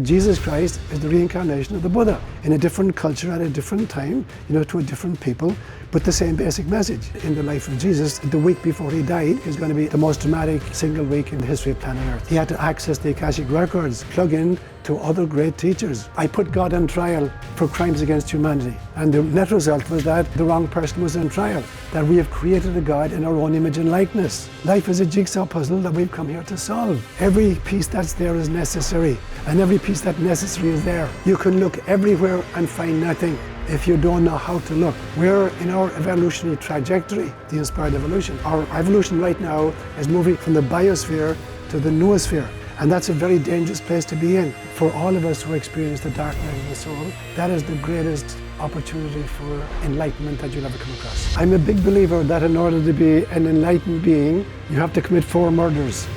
Jesus Christ is the reincarnation of the Buddha in a different culture at a different time, to a different people, but the same basic message. In the life of Jesus, the week before he died is going to be the most dramatic single week in the history of planet Earth. He had to access the Akashic Records, plug in to other great teachers. I put God on trial for crimes against humanity. And the net result was that the wrong person was on trial, that we have created a God in our own image and likeness. Life is a jigsaw puzzle that we've come here to solve. Every piece that's there is necessary, and every piece that's necessary is there. You can look everywhere and find nothing if you don't know how to look. We're in our evolutionary trajectory, the inspired evolution. Our evolution right now is moving from the Biosphere to the Noosphere. And that's a very dangerous place to be in. For all of us who experience the dark night of the soul, that is the greatest opportunity for enlightenment that you'll ever come across. I'm a big believer that in order to be an enlightened being, you have to commit 4 murders.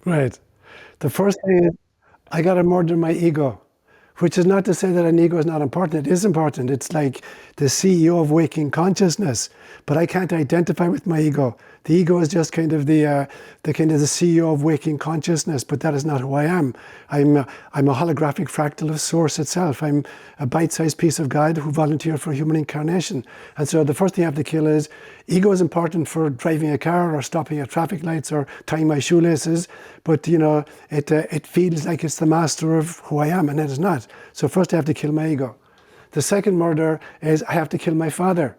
Right. The first thing is, I gotta murder my ego, which is not to say that an ego is not important. It is important. It's like the CEO of waking consciousness, but I can't identify with my ego. The ego is just kind of the CEO of waking consciousness, but that is not who I am. I'm a holographic fractal of Source itself. I'm a bite-sized piece of God who volunteered for human incarnation. And so the first thing I have to kill is, ego is important for driving a car or stopping at traffic lights or tying my shoelaces, but it feels like it's the master of who I am, and it is not. So first I have to kill my ego. The second murder is I have to kill my father.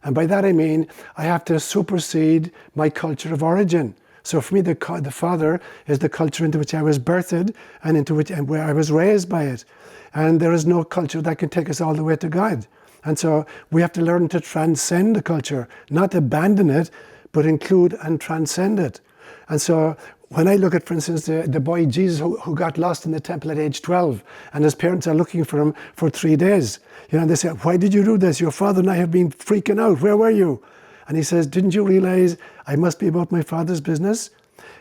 And by that I mean, I have to supersede my culture of origin. So for me, the father is the culture into which I was birthed and where I was raised by it. And there is no culture that can take us all the way to God. And so we have to learn to transcend the culture, not abandon it, but include and transcend it. And so when I look at, for instance, the boy Jesus who got lost in the temple at age 12, and his parents are looking for him for 3 days. They say, why did you do this? Your father and I have been freaking out. Where were you? And he says, didn't you realize I must be about my father's business?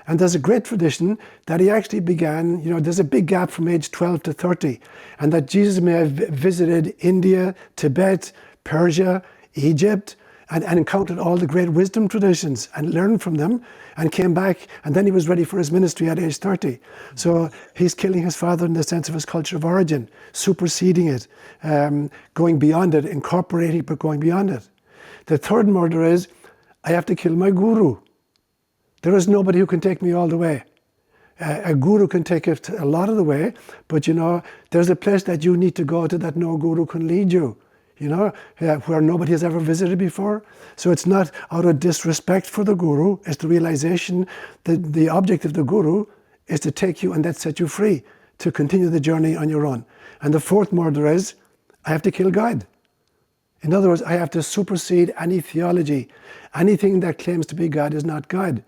And there's a great tradition that he actually began, there's a big gap from age 12 to 30, and that Jesus may have visited India, Tibet, Persia, Egypt, and encountered all the great wisdom traditions and learned from them and came back, and then he was ready for his ministry at age 30. So he's killing his father in the sense of his culture of origin, superseding it, going beyond it, incorporating but going beyond it. The third murder is, I have to kill my guru. There is nobody who can take me all the way. A guru can take it a lot of the way, but there's a place that you need to go to that no guru can lead you. Where nobody has ever visited before. So it's not out of disrespect for the guru, it's the realization that the object of the guru is to take you and that set you free, to continue the journey on your own. And the fourth murder is, I have to kill God. In other words, I have to supersede any theology. Anything that claims to be God is not God.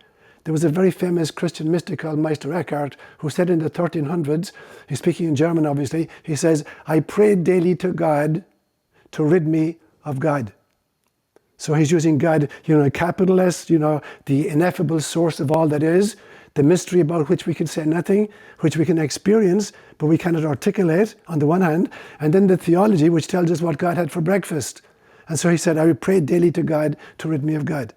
There was a very famous Christian mystic called Meister Eckhart who said in the 1300s, he's speaking in German obviously, he says, I prayed daily to God to rid me of God. So he's using God, capital S, the ineffable source of all that is, the mystery about which we can say nothing, which we can experience, but we cannot articulate on the one hand, and then the theology which tells us what God had for breakfast. And so he said, I would pray daily to God to rid me of God.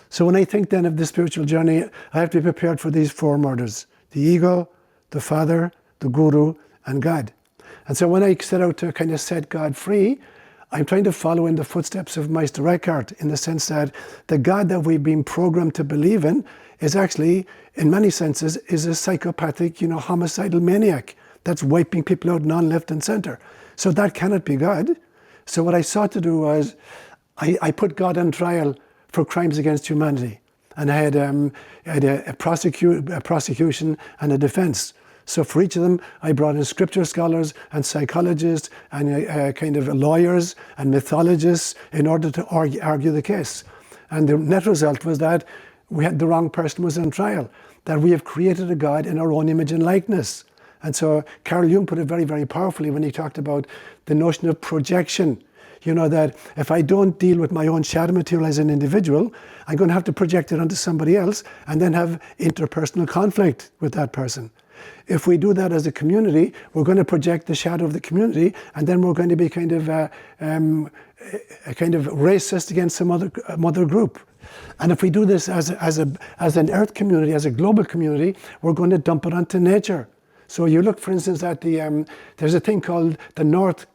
So when I think then of the spiritual journey, I have to be prepared for these 4 murders: the ego, the father, the guru, and God. And so when I set out to kind of set God free, I'm trying to follow in the footsteps of Meister Eckhart, in the sense that the God that we've been programmed to believe in is actually, in many senses, is a psychopathic, homicidal maniac that's wiping people out left and center. So that cannot be God. So what I sought to do was, I put God on trial for crimes against humanity. And I had a prosecution and a defense. So for each of them, I brought in scripture scholars and psychologists and kind of lawyers and mythologists in order to argue the case. And the net result was that we had the wrong person was on trial, that we have created a God in our own image and likeness. And so Carl Jung put it very, very powerfully when he talked about the notion of projection. That if I don't deal with my own shadow material as an individual, I'm going to have to project it onto somebody else and then have interpersonal conflict with that person. If we do that as a community, we're going to project the shadow of the community, and then we're going to be kind of racist against some other group. And if we do this as an Earth community, as a global community, we're going to dump it onto nature. So you look, for instance, at there's a thing called the North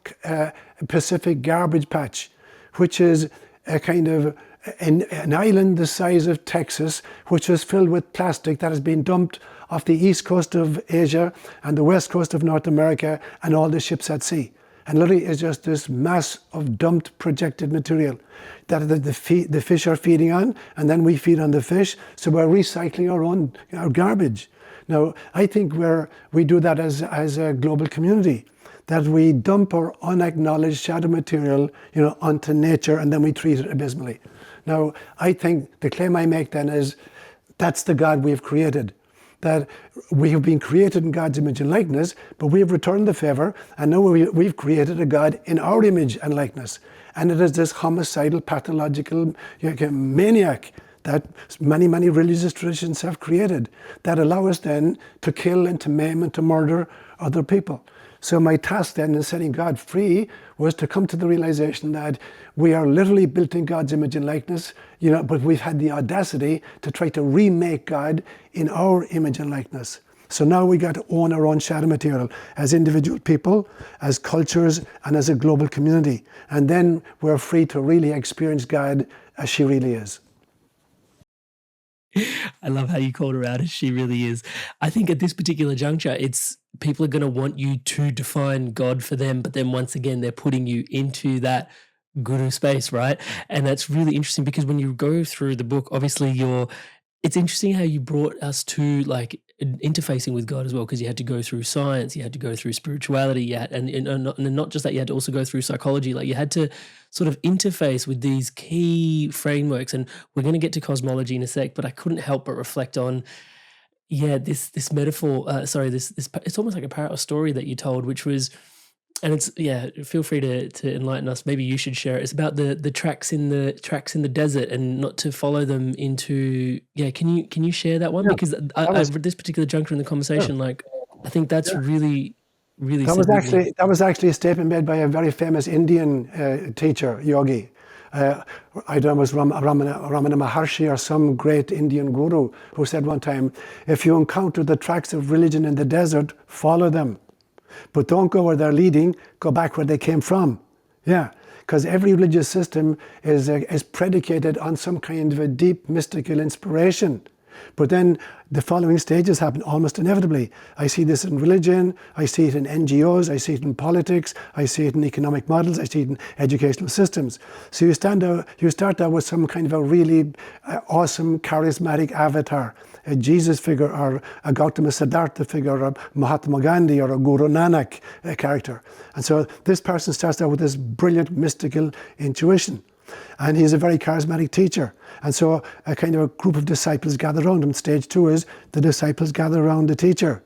Pacific Garbage Patch, which is a kind of an island the size of Texas, which is filled with plastic that has been dumped off the east coast of Asia and the west coast of North America and all the ships at sea. And literally it's just this mass of dumped projected material that the fish are feeding on, and then we feed on the fish. So we're recycling our garbage. Now, I think we do that as a global community, that we dump our unacknowledged shadow material, onto nature, and then we treat it abysmally. Now, I think the claim I make then is that's the God we've created. That we have been created in God's image and likeness, but we have returned the favor, and now we've created a God in our image and likeness. And it is this homicidal, pathological maniac that many, many religious traditions have created that allow us then to kill and to maim and to murder other people. So my task then in setting God free was to come to the realization that we are literally built in God's image and likeness, but we've had the audacity to try to remake God in our image and likeness. So now we got to own our own shadow material as individual people, as cultures, and as a global community. And then we're free to really experience God as she really is. I love how you called her out as she really is. I think at this particular juncture, people are going to want you to define God for them, but then once again, they're putting you into that guru space, right? And that's really interesting because when you go through the book, obviously it's interesting how you brought us to like interfacing with God as well, because you had to go through science, you had to go through spirituality, and not just that, you had to also go through psychology. Like you had to sort of interface with these key frameworks, and we're going to get to cosmology in a sec, but I couldn't help but reflect on, this metaphor. This it's almost like a story that you told, which was. And feel free to enlighten us. Maybe you should share it. It's about the tracks in the desert and not to follow them into. Yeah, can you share that one? Yeah, Because I've read this particular juncture in the conversation. Yeah. Like, I think that's really, really. That was actually a statement made by a very famous Indian teacher, yogi. I don't know, it was Ramana Maharshi or some great Indian guru who said one time, if you encounter the tracks of religion in the desert, follow them. But don't go where they're leading, go back where they came from. Yeah, because every religious system is predicated on some kind of a deep mystical inspiration. But then the following stages happen almost inevitably. I see this in religion, I see it in NGOs, I see it in politics, I see it in economic models, I see it in educational systems. So you start out with some kind of a really awesome, charismatic avatar, a Jesus figure or a Gautama Siddhartha figure or a Mahatma Gandhi or a Guru Nanak character. And so this person starts out with this brilliant mystical intuition. And he's a very charismatic teacher. And so a kind of a group of disciples gather around him. Stage 2 is the disciples gather around the teacher.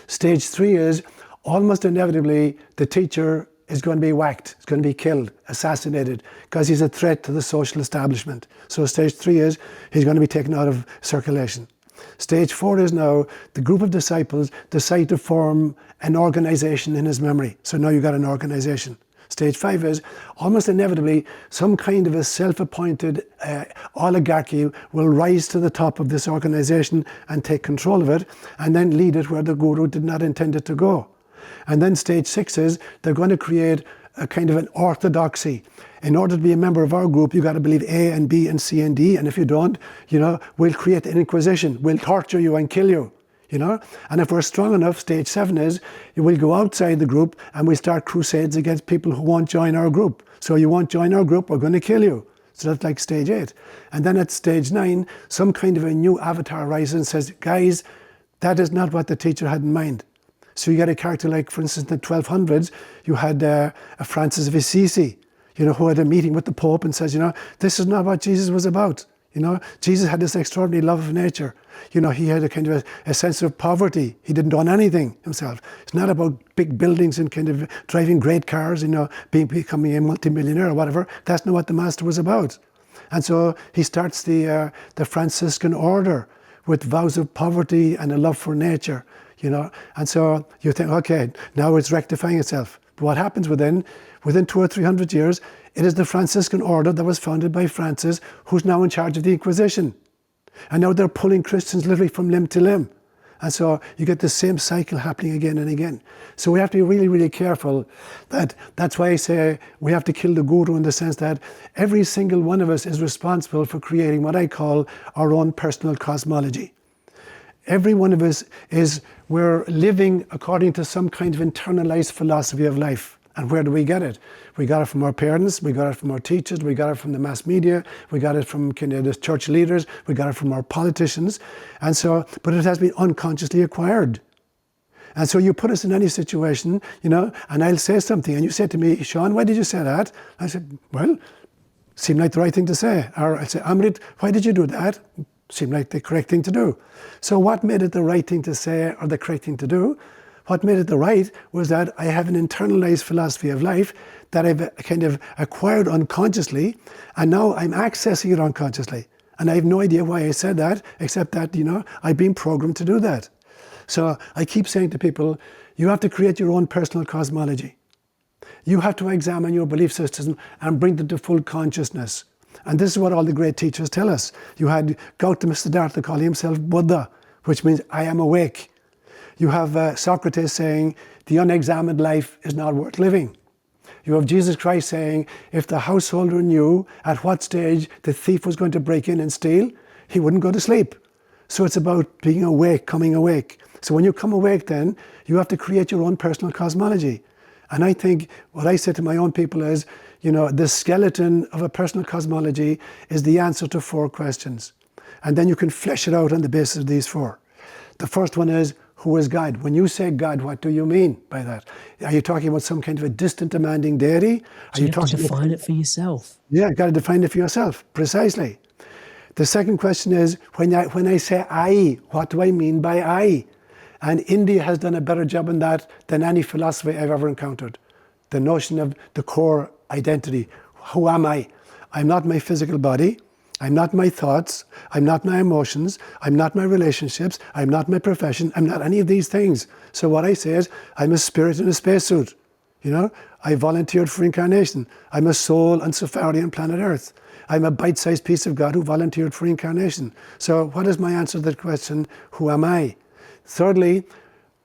Stage 3 is almost inevitably the teacher is going to be whacked, is going to be killed, assassinated, because he's a threat to the social establishment. So stage 3 is he's going to be taken out of circulation. Stage 4 is now the group of disciples decide to form an organization in his memory. So now you've got an organization. Stage 5 is almost inevitably some kind of a self-appointed oligarchy will rise to the top of this organization and take control of it and then lead it where the guru did not intend it to go. And then stage 6 is they're going to create a kind of an orthodoxy. In order to be a member of our group, you've got to believe A and B and C and D. And if you don't, we'll create an inquisition. We'll torture you and kill you. And if we're strong enough, stage 7 is we'll go outside the group and we start crusades against people who won't join our group. So you won't join our group, we're going to kill you. So that's like stage 8. And then at stage 9, some kind of a new avatar rises and says, guys, that is not what the teacher had in mind. So you get a character like, for instance, in the 1200s, you had a Francis of Assisi, who had a meeting with the Pope and says, this is not what Jesus was about. Jesus had this extraordinary love of nature. He had a kind of a sense of poverty. He didn't own anything himself. It's not about big buildings and kind of driving great cars, becoming a multimillionaire or whatever. That's not what the master was about. And so he starts the Franciscan order with vows of poverty and a love for nature, And so you think, okay, now it's rectifying itself. But what happens within 200 or 300 years, it is the Franciscan order that was founded by Francis, who's now in charge of the Inquisition. And now they're pulling Christians literally from limb to limb. And so you get the same cycle happening again and again. So we have to be really, really careful. That's why I say we have to kill the guru, in the sense that every single one of us is responsible for creating what I call our own personal cosmology. Every one of us we're living according to some kind of internalized philosophy of life. And where do we get it? We got it from our parents, we got it from our teachers, we got it from the mass media, we got it from the church leaders, we got it from our politicians. And so, but it has been unconsciously acquired. And so you put us in any situation, and I'll say something, and you say to me, Sean, why did you say that? I said, well, seemed like the right thing to say. Or I say, Amrit, why did you do that? Seemed like the correct thing to do. So what made it the right thing to say or the correct thing to do? What made it the right was that I have an internalized philosophy of life that I've kind of acquired unconsciously, and now I'm accessing it unconsciously. And I have no idea why I said that, except that, I've been programmed to do that. So I keep saying to people, you have to create your own personal cosmology. You have to examine your belief system and bring them to full consciousness. And this is what all the great teachers tell us. You had Gautama Siddhartha calling himself Buddha, which means I am awake. You have Socrates saying, the unexamined life is not worth living. You have Jesus Christ saying, if the householder knew at what stage the thief was going to break in and steal, he wouldn't go to sleep. So it's about being awake, coming awake. So when you come awake then, you have to create your own personal cosmology. And I think what I say to my own people is, the skeleton of a personal cosmology is the answer to 4 questions. And then you can flesh it out on the basis of these 4. The first one is, who is God? When you say God, what do you mean by that? Are you talking about some kind of a distant, demanding deity? So you have to define it for yourself. Yeah, you've got to define it for yourself, precisely. The second question is, when I say I, what do I mean by I? And India has done a better job on that than any philosophy I've ever encountered. The notion of the core identity. Who am I? I'm not my physical body. I'm not my thoughts, I'm not my emotions, I'm not my relationships, I'm not my profession, I'm not any of these things. So what I say is, I'm a spirit in a spacesuit. I volunteered for Reincarnation. I'm a soul on safari on planet Earth. I'm a bite-sized piece of God who volunteered for Reincarnation. So what is my answer to that question, who am I? Thirdly,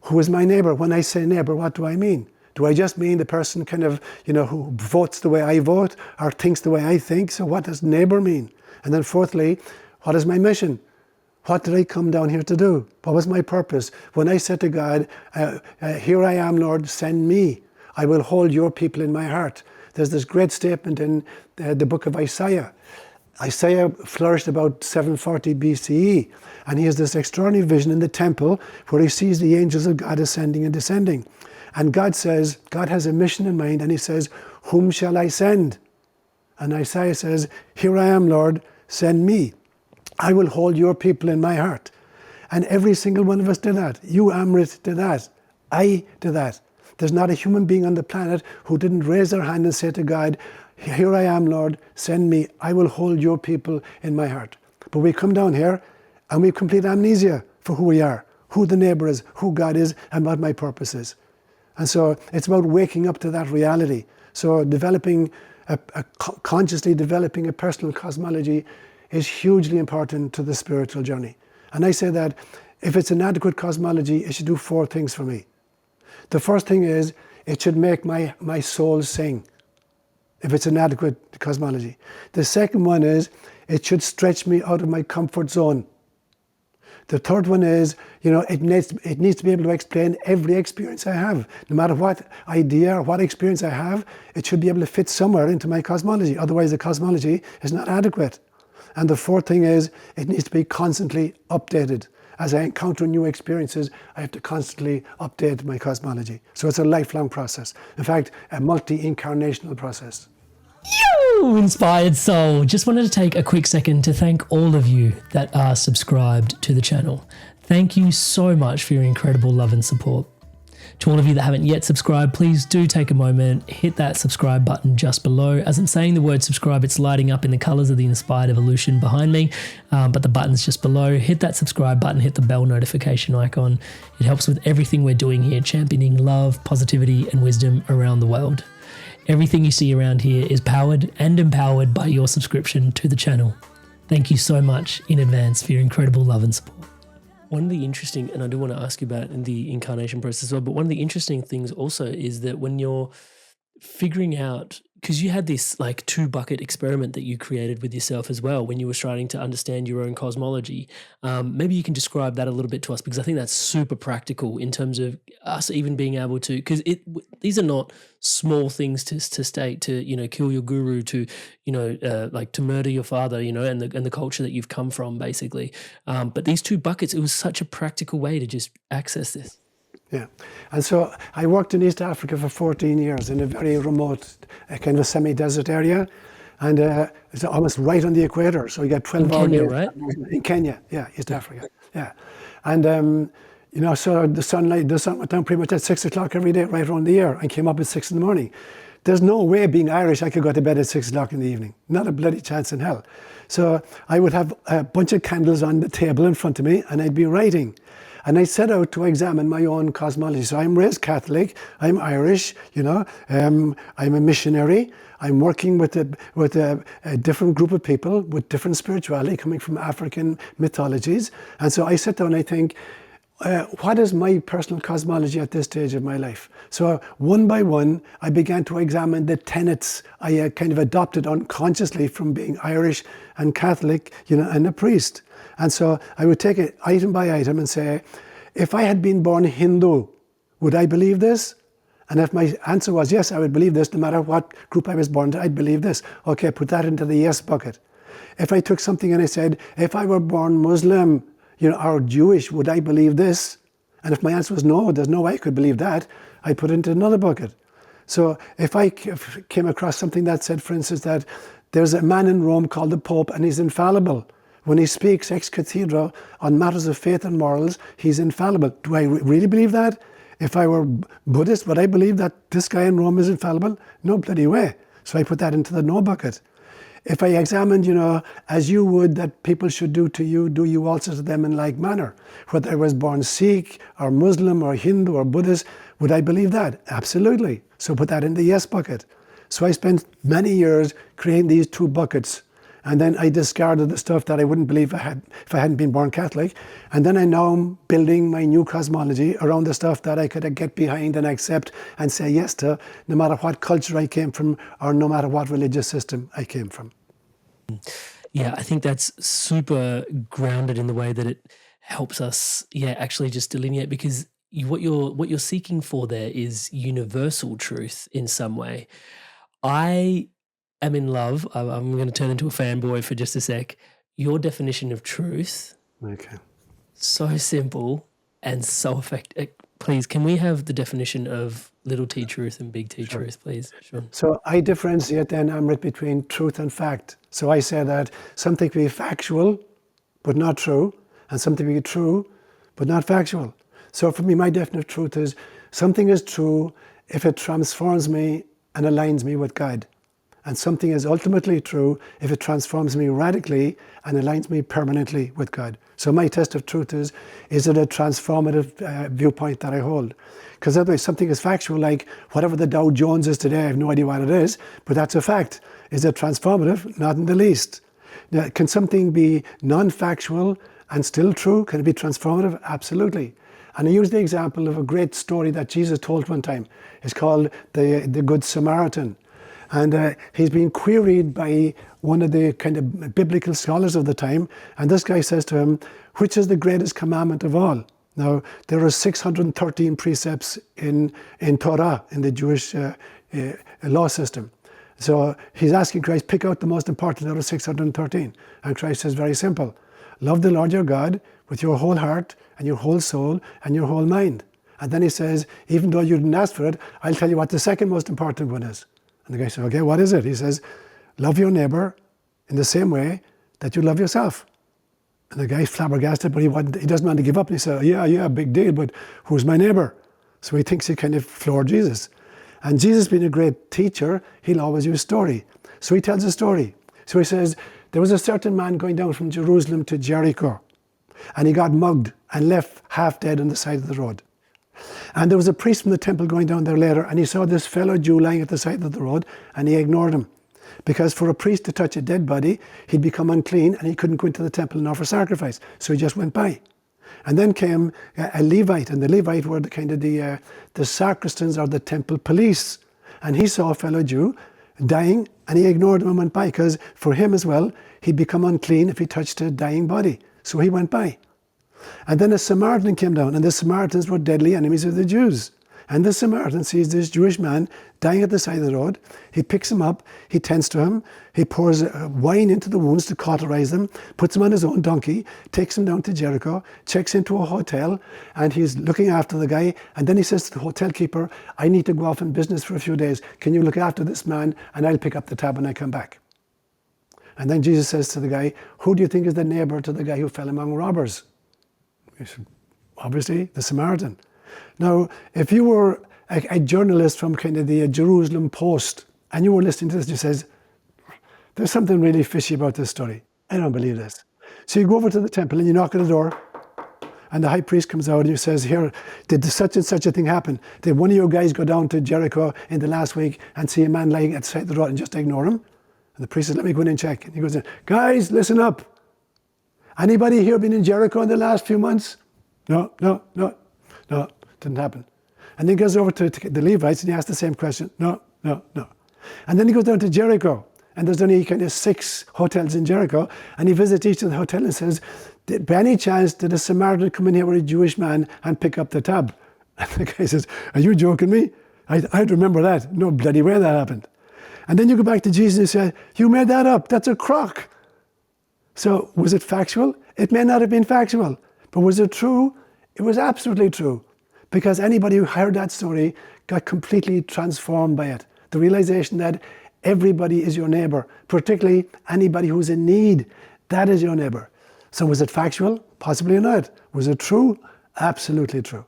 who is my neighbor? When I say neighbor, what do I mean? Do I just mean the person kind of, who votes the way I vote or thinks the way I think? So what does neighbor mean? And then fourthly, what is my mission? What did I come down here to do? What was my purpose? When I said to God, here I am, Lord, send me. I will hold your people in my heart. There's this great statement in the book of Isaiah. Isaiah flourished about 740 BCE, and he has this extraordinary vision in the temple where he sees the angels of God ascending and descending. And God says, God has a mission in mind, and he says, whom shall I send? And Isaiah says, here I am, Lord, send me. I will hold your people in my heart. And every single one of us did that. You, Amrit, did that. I did that. There's not a human being on the planet who didn't raise their hand and say to God, here I am, Lord, send me. I will hold your people in my heart. But we come down here and we have complete amnesia for who we are, who the neighbor is, who God is, and what my purpose is. And so it's about waking up to that reality. So consciously developing a personal cosmology is hugely important to the spiritual journey. And I say that if it's an adequate cosmology, it should do 4 things for me. The first thing is, it should make my soul sing, if it's an adequate cosmology. The second one is, it should stretch me out of my comfort zone. The third one is, it needs to be able to explain every experience I have. No matter what idea or what experience I have, it should be able to fit somewhere into my cosmology. Otherwise, the cosmology is not adequate. And the fourth thing is, it needs to be constantly updated. As I encounter new experiences, I have to constantly update my cosmology. So it's a lifelong process. In fact, a multi-incarnational process. You inspired soul. Just wanted to take a quick second to thank all of you that are subscribed to the channel. Thank you so much for your incredible love and support. To all of you that haven't yet subscribed, please do take a moment, hit that subscribe button just below. As I'm saying the word subscribe, it's lighting up in the colors of the inspired evolution behind me, but the button's just below. Hit that subscribe button, hit the bell notification icon. It helps with everything we're doing here, championing love, positivity, and wisdom around the world. Everything you see around here is powered and empowered by your subscription to the channel. Thank you so much in advance for your incredible love and support. One of the interesting, and I do want to ask you about in the incarnation process as well, but one of the interesting things also is that when you're figuring out, because you had this like 2-bucket experiment that you created with yourself as well when you were starting to understand your own cosmology. Maybe you can describe that a little bit to us, because I think that's super practical in terms of us even being able to, because these are not small things to state, to, you know, kill your guru, to, you know, like to murder your father, you know, and the culture that you've come from basically. But these 2 buckets, it was such a practical way to just access this. Yeah, and so I worked in East Africa for 14 years in a very remote, kind of a semi-desert area, and it's almost right on the equator. So you get 12 hours. Kenya, right? In Kenya, yeah, East Africa, yeah, and you know, so the sun went down pretty much at 6 o'clock every day, right around the year, and came up at 6 in the morning. There's no way, being Irish, I could go to bed at 6 o'clock in the evening. Not a bloody chance in hell. So I would have a bunch of candles on the table in front of me, and I'd be writing. And I set out to examine my own cosmology. So I'm raised Catholic, I'm Irish, you know, I'm a missionary. I'm working with a different group of people with different spirituality coming from African mythologies. And so I sit down and I think, what is my personal cosmology at this stage of my life? So one by one, I began to examine the tenets I kind of adopted unconsciously from being Irish and Catholic, you know, and a priest. And so I would take it item by item and say, if I had been born Hindu, would I believe this? And if my answer was yes, I would believe this, no matter what group I was born to, I'd believe this. Okay, put that into the yes bucket. If I took something and I said, if I were born Muslim, you know, or Jewish, would I believe this? And if my answer was no, there's no way I could believe that, I put it into another bucket. So if I came across something that said, for instance, that there's a man in Rome called the Pope and he's infallible. When he speaks ex cathedra on matters of faith and morals, he's infallible. Do I really believe that? If I were Buddhist, would I believe that this guy in Rome is infallible? No bloody way. So I put that into the no bucket. If I examined, you know, as you would that people should do to you, do you also to them in like manner. Whether I was born Sikh or Muslim or Hindu or Buddhist, would I believe that? Absolutely. So put that in the yes bucket. So I spent many years creating these 2 buckets. And then I discarded the stuff that I wouldn't believe if I hadn't been born Catholic. And then I now am building my new cosmology around the stuff that I could get behind and accept and say yes to, no matter what culture I came from or no matter what religious system I came from. Yeah, I think that's super grounded in the way that it helps us, actually just delineate, because what you're seeking for there is universal truth in some way. I am in love. I'm going to turn into a fanboy for just a sec. Your definition of truth, Okay. so simple and so effective. Please, can we have the definition of little t truth and big T truth, please? Sure. So I differentiate then, Amrit, between truth and fact. So I say that something can be factual, but not true, and something can be true, but not factual. So for me, my definition of truth is something is true if it transforms me and aligns me with God. And something is ultimately true if it transforms me radically and aligns me permanently with God. So my test of truth is it a transformative viewpoint that I hold? Because otherwise something is factual, like whatever the Dow Jones is today, I have no idea what it is, but that's a fact. Is it transformative? Not in the least. Now, can something be non-factual and still true? Can it be transformative? Absolutely. And I use the example of a great story that Jesus told one time. It's called the Good Samaritan. And he's been queried by one of the kind of biblical scholars of the time. And this guy says to him, which is the greatest commandment of all? Now, there are 613 precepts in Torah, in the Jewish law system. So he's asking Christ, pick out the most important out of 613. And Christ says, very simple. Love the Lord your God with your whole heart and your whole soul and your whole mind. And then he says, even though you didn't ask for it, I'll tell you what the second most important one is. And the guy says, okay, what is it? He says, love your neighbor in the same way that you love yourself. And the guy's flabbergasted, but he doesn't want to give up. And he said, yeah, big deal, but who's my neighbor? So he thinks he kind of floored Jesus. And Jesus being a great teacher, he'll always use story. So he tells a story. So he says, there was a certain man going down from Jerusalem to Jericho, and he got mugged and left half dead on the side of the road. And there was a priest from the temple going down there later, and he saw this fellow Jew lying at the side of the road, and he ignored him. Because for a priest to touch a dead body, he'd become unclean, and he couldn't go into the temple and offer sacrifice. So he just went by. And then came a Levite, and the Levite were the kind of the sacristans or the temple police. And he saw a fellow Jew dying, and he ignored him and went by, because for him as well, he'd become unclean if he touched a dying body. So he went by. And then a Samaritan came down, and the Samaritans were deadly enemies of the Jews. And the Samaritan sees this Jewish man dying at the side of the road. He picks him up, he tends to him, he pours wine into the wounds to cauterize them, puts him on his own donkey, takes him down to Jericho, checks into a hotel, and he's looking after the guy. And then he says to the hotel keeper, I need to go off in business for a few days. Can you look after this man, and I'll pick up the tab when I come back. And then Jesus says to the guy, who do you think is the neighbor to the guy who fell among robbers? He said, obviously, the Samaritan. Now, if you were a journalist from kind of the Jerusalem Post, and you were listening to this, you says, there's something really fishy about this story. I don't believe this. So you go over to the temple and you knock on the door, and the high priest comes out and he says, here, did such and such a thing happen? Did one of your guys go down to Jericho in the last week and see a man lying at the side of the road and just ignore him? And the priest says, let me go in and check. And he goes in, guys, listen up. Anybody here been in Jericho in the last few months? No, didn't happen. And then he goes over to the Levites and he asks the same question. No. And then he goes down to Jericho, and there's only kind of 6 hotels in Jericho, and he visits each of the hotels and says, by any chance did a Samaritan come in here with a Jewish man and pick up the tab? And the guy says, are you joking me? I'd remember that. No bloody way that happened. And then you go back to Jesus and say, you made that up. That's a crock. So was it factual? It may not have been factual, but was it true? It was absolutely true, because anybody who heard that story got completely transformed by it. The realization that everybody is your neighbor, particularly anybody who's in need, that is your neighbor. So was it factual? Possibly not. Was it true? Absolutely true.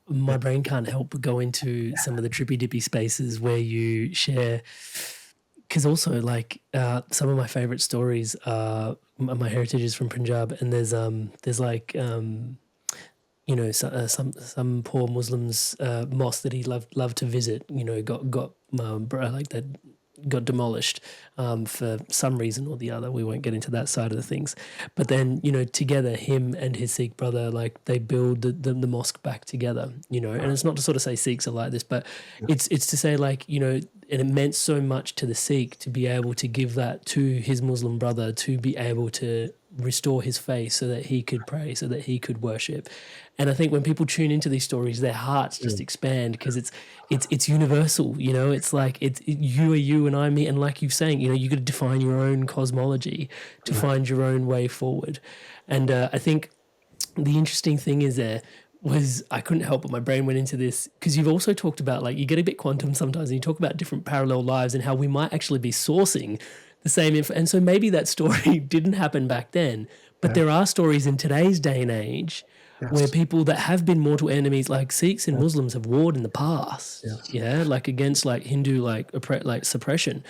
My brain can't help but go into some of the trippy dippy spaces where you share, because also like some of my favorite stories are, my heritage is from Punjab, and there's like you know, some poor Muslims mosque that he loved to visit, you know, got like that got demolished for some reason or the other. We won't get into that side of the things. But then, you know, together, him and his Sikh brother, like they build the mosque back together, you know. And it's not to sort of say Sikhs are like this, but it's to say like, you know, and it meant so much to the Sikh to be able to give that to his Muslim brother, to be able to restore his faith so that he could pray, so that he could worship. And I think when people tune into these stories, their hearts just expand, because it's universal, you know. It's like you are you and I'm me, and like you're saying, you know, you got to define your own cosmology to find your own way forward. And I think the interesting thing is I couldn't help but my brain went into this, because you've also talked about, like, you get a bit quantum sometimes and you talk about different parallel lives and how we might actually be sourcing the same info. And so maybe that story didn't happen back then, but there are stories in today's day and age where people that have been mortal enemies, like Sikhs and Muslims, have warred in the past, like against like Hindu like suppression,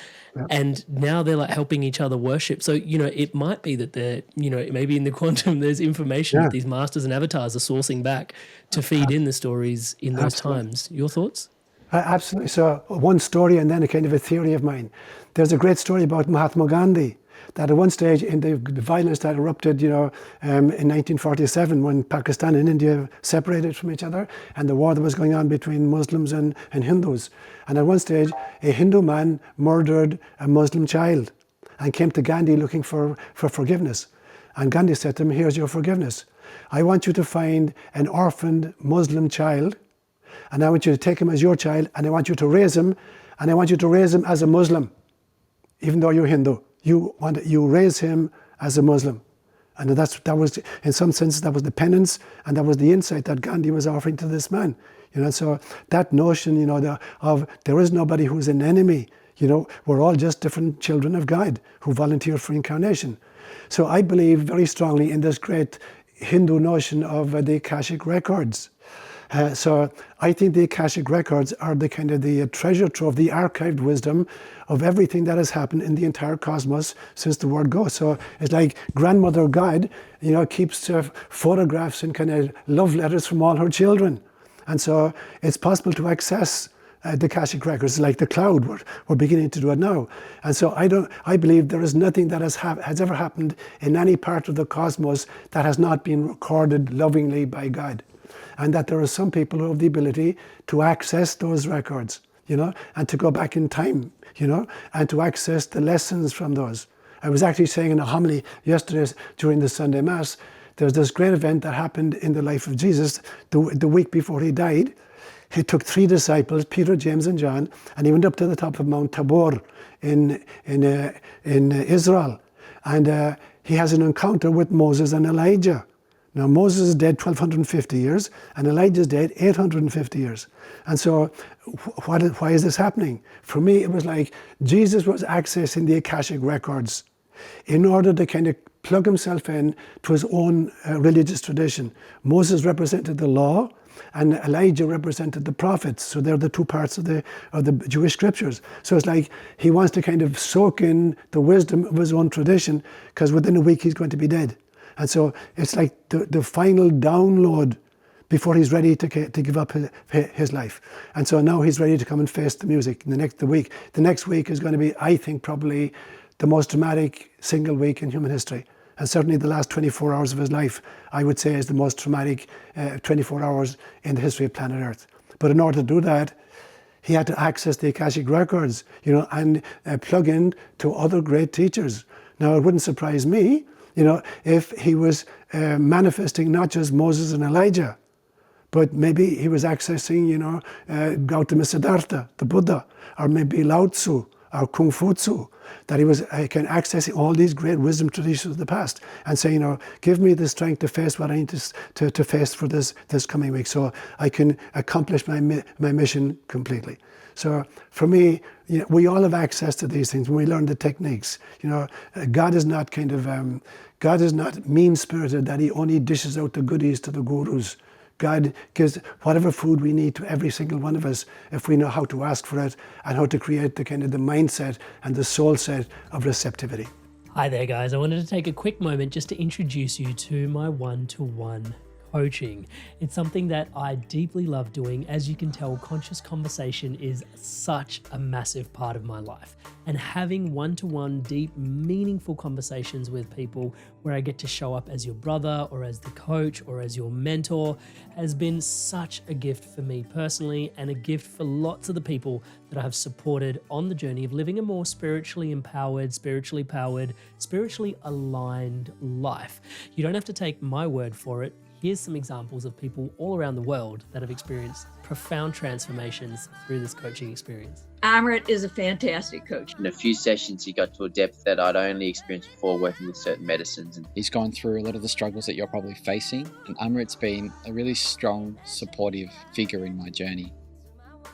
and now they're like helping each other worship. So, you know, it might be that they're, you know, maybe in the quantum there's information that these masters and avatars are sourcing back to feed in the stories in those times. Your thoughts? Absolutely. So one story, and then a kind of a theory of mine. There's a great story about Mahatma Gandhi, that at one stage in the violence that erupted, you know, in 1947, when Pakistan and India separated from each other, and the war that was going on between Muslims and Hindus. And at one stage, a Hindu man murdered a Muslim child and came to Gandhi looking for forgiveness. And Gandhi said to him, here's your forgiveness. I want you to find an orphaned Muslim child, and I want you to take him as your child, and I want you to raise him, and I want you to raise him as a Muslim, even though you're Hindu. You raise him as a Muslim. And that was, in some sense, that was the penance, and that was the insight that Gandhi was offering to this man. You know, so that notion, you know, of there is nobody who's an enemy. You know, we're all just different children of God who volunteer for incarnation. So I believe very strongly in this great Hindu notion of the Akashic Records. So I think the Akashic Records are the kind of the treasure trove, the archived wisdom of everything that has happened in the entire cosmos since the world goes. So it's like Grandmother God, keeps photographs and kind of love letters from all her children. And so it's possible to access the Akashic Records like the cloud. We're beginning to do it now. And so I believe there is nothing that has ever happened in any part of the cosmos that has not been recorded lovingly by God. And that there are some people who have the ability to access those records, and to go back in time, and to access the lessons from those. I was actually saying in a homily yesterday during the Sunday Mass, there's this great event that happened in the life of Jesus the week before he died. He took 3 disciples, Peter, James, and John, and he went up to the top of Mount Tabor in Israel. And he has an encounter with Moses and Elijah. Now, Moses is dead 1,250 years, and Elijah is dead 850 years. And so, why is this happening? For me, it was like Jesus was accessing the Akashic Records in order to kind of plug himself in to his own religious tradition. Moses represented the law, and Elijah represented the prophets. So they're the 2 parts of the Jewish scriptures. So it's like he wants to kind of soak in the wisdom of his own tradition, because within a week he's going to be dead. And so it's like the final download before he's ready to give up his life. And so now he's ready to come and face the music. The next week is going to be, I think, probably the most dramatic single week in human history. And certainly the last 24 hours of his life, I would say, is the most traumatic 24 hours in the history of planet Earth. But in order to do that, he had to access the Akashic Records, and plug in to other great teachers. Now, it wouldn't surprise me, if he was manifesting not just Moses and Elijah, but maybe he was accessing, Gautama Siddhartha, the Buddha, or maybe Lao Tzu, or Kung Fu Tzu, that he was accessing all these great wisdom traditions of the past and saying, give me the strength to face what I need to face for this coming week, so I can accomplish my mission completely. So for me, we all have access to these things when we learn the techniques. God is not God is not mean-spirited that he only dishes out the goodies to the gurus. God gives whatever food we need to every single one of us if we know how to ask for it and how to create the mindset and the soul set of receptivity. Hi there, guys. I wanted to take a quick moment just to introduce you to my one-to-one coaching. It's something that I deeply love doing. As you can tell, conscious conversation is such a massive part of my life. And having one-to-one, deep, meaningful conversations with people where I get to show up as your brother or as the coach or as your mentor has been such a gift for me personally, and a gift for lots of the people that I have supported on the journey of living a more spiritually empowered, spiritually powered, spiritually aligned life. You don't have to take my word for it. Here's some examples of people all around the world that have experienced profound transformations through this coaching experience. Amrit is a fantastic coach. In a few sessions, he got to a depth that I'd only experienced before working with certain medicines. He's gone through a lot of the struggles that you're probably facing, and Amrit's been a really strong, supportive figure in my journey.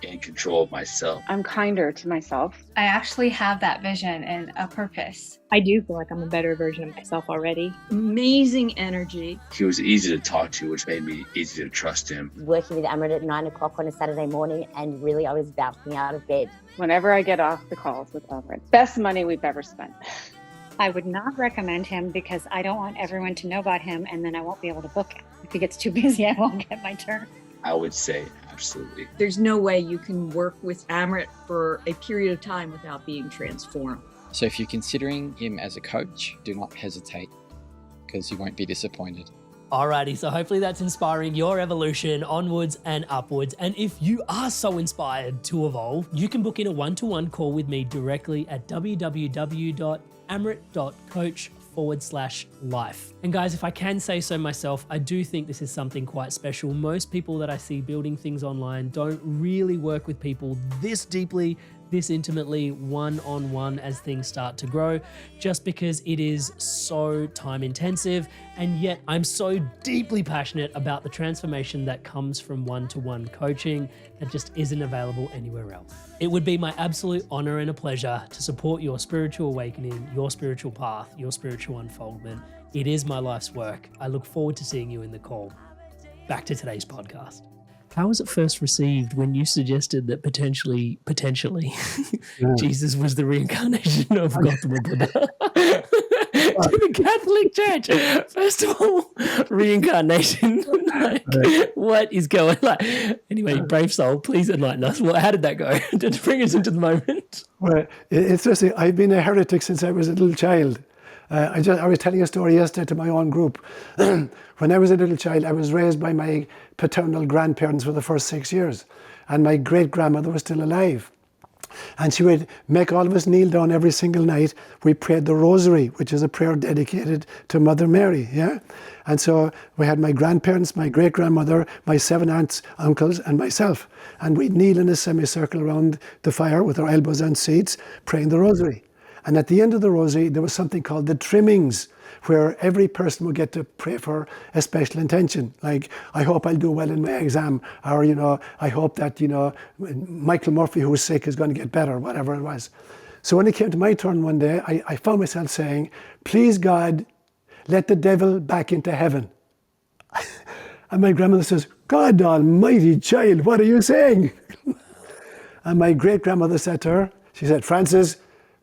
In control of myself. I'm kinder to myself. I actually have that vision and a purpose. I do feel like I'm a better version of myself already. Amazing energy. He was easy to talk to, which made me easy to trust him. Working with Amrit at 9 o'clock on a Saturday morning, and really I was bouncing out of bed. Whenever I get off the calls with Amrit, best money we've ever spent. I would not recommend him because I don't want everyone to know about him, and then I won't be able to book him. If he gets too busy, I won't get my turn. I would say absolutely. There's no way you can work with Amrit for a period of time without being transformed. So if you're considering him as a coach, do not hesitate, because you won't be disappointed. Alrighty, so hopefully that's inspiring your evolution onwards and upwards. And if you are so inspired to evolve, you can book in a one-to-one call with me directly at www.amrit.coach/life. And guys, if I can say so myself, I do think this is something quite special. Most people that I see building things online don't really work with people this deeply, this intimately, one-on-one as things start to grow, just because it is so time intensive. And yet I'm so deeply passionate about the transformation that comes from one-to-one coaching that just isn't available anywhere else. It would be my absolute honor and a pleasure to support your spiritual awakening, your spiritual path, your spiritual unfoldment. It is my life's work. I look forward to seeing you in the call. Back to today's podcast. How was it first received when you suggested that potentially, Yeah. Jesus was the reincarnation of Gautama Buddha? To the Catholic Church. First of all, reincarnation. Like, what is going on? Anyway, brave soul, please enlighten us. How did that go? To bring us into the moment. Well, it's interesting. I've been a heretic since I was a little child. I was telling a story yesterday to my own group. When I was a little child, I was raised by my paternal grandparents for the first 6 years, and my great-grandmother was still alive. And she would make all of us kneel down every single night. We prayed the rosary, which is a prayer dedicated to Mother Mary, yeah? And so we had my grandparents, my great-grandmother, my 7 aunts, uncles, and myself. And we'd kneel in a semicircle around the fire with our elbows on seats, praying the rosary. And at the end of the rosary, there was something called the trimmings, where every person would get to pray for a special intention. Like, I hope I'll do well in my exam, or, I hope that, Michael Murphy, who was sick, is going to get better, whatever it was. So when it came to my turn one day, I found myself saying, please God, let the devil back into heaven. And my grandmother says, God almighty, child, what are you saying? And my great-grandmother said to her, she said, Francis,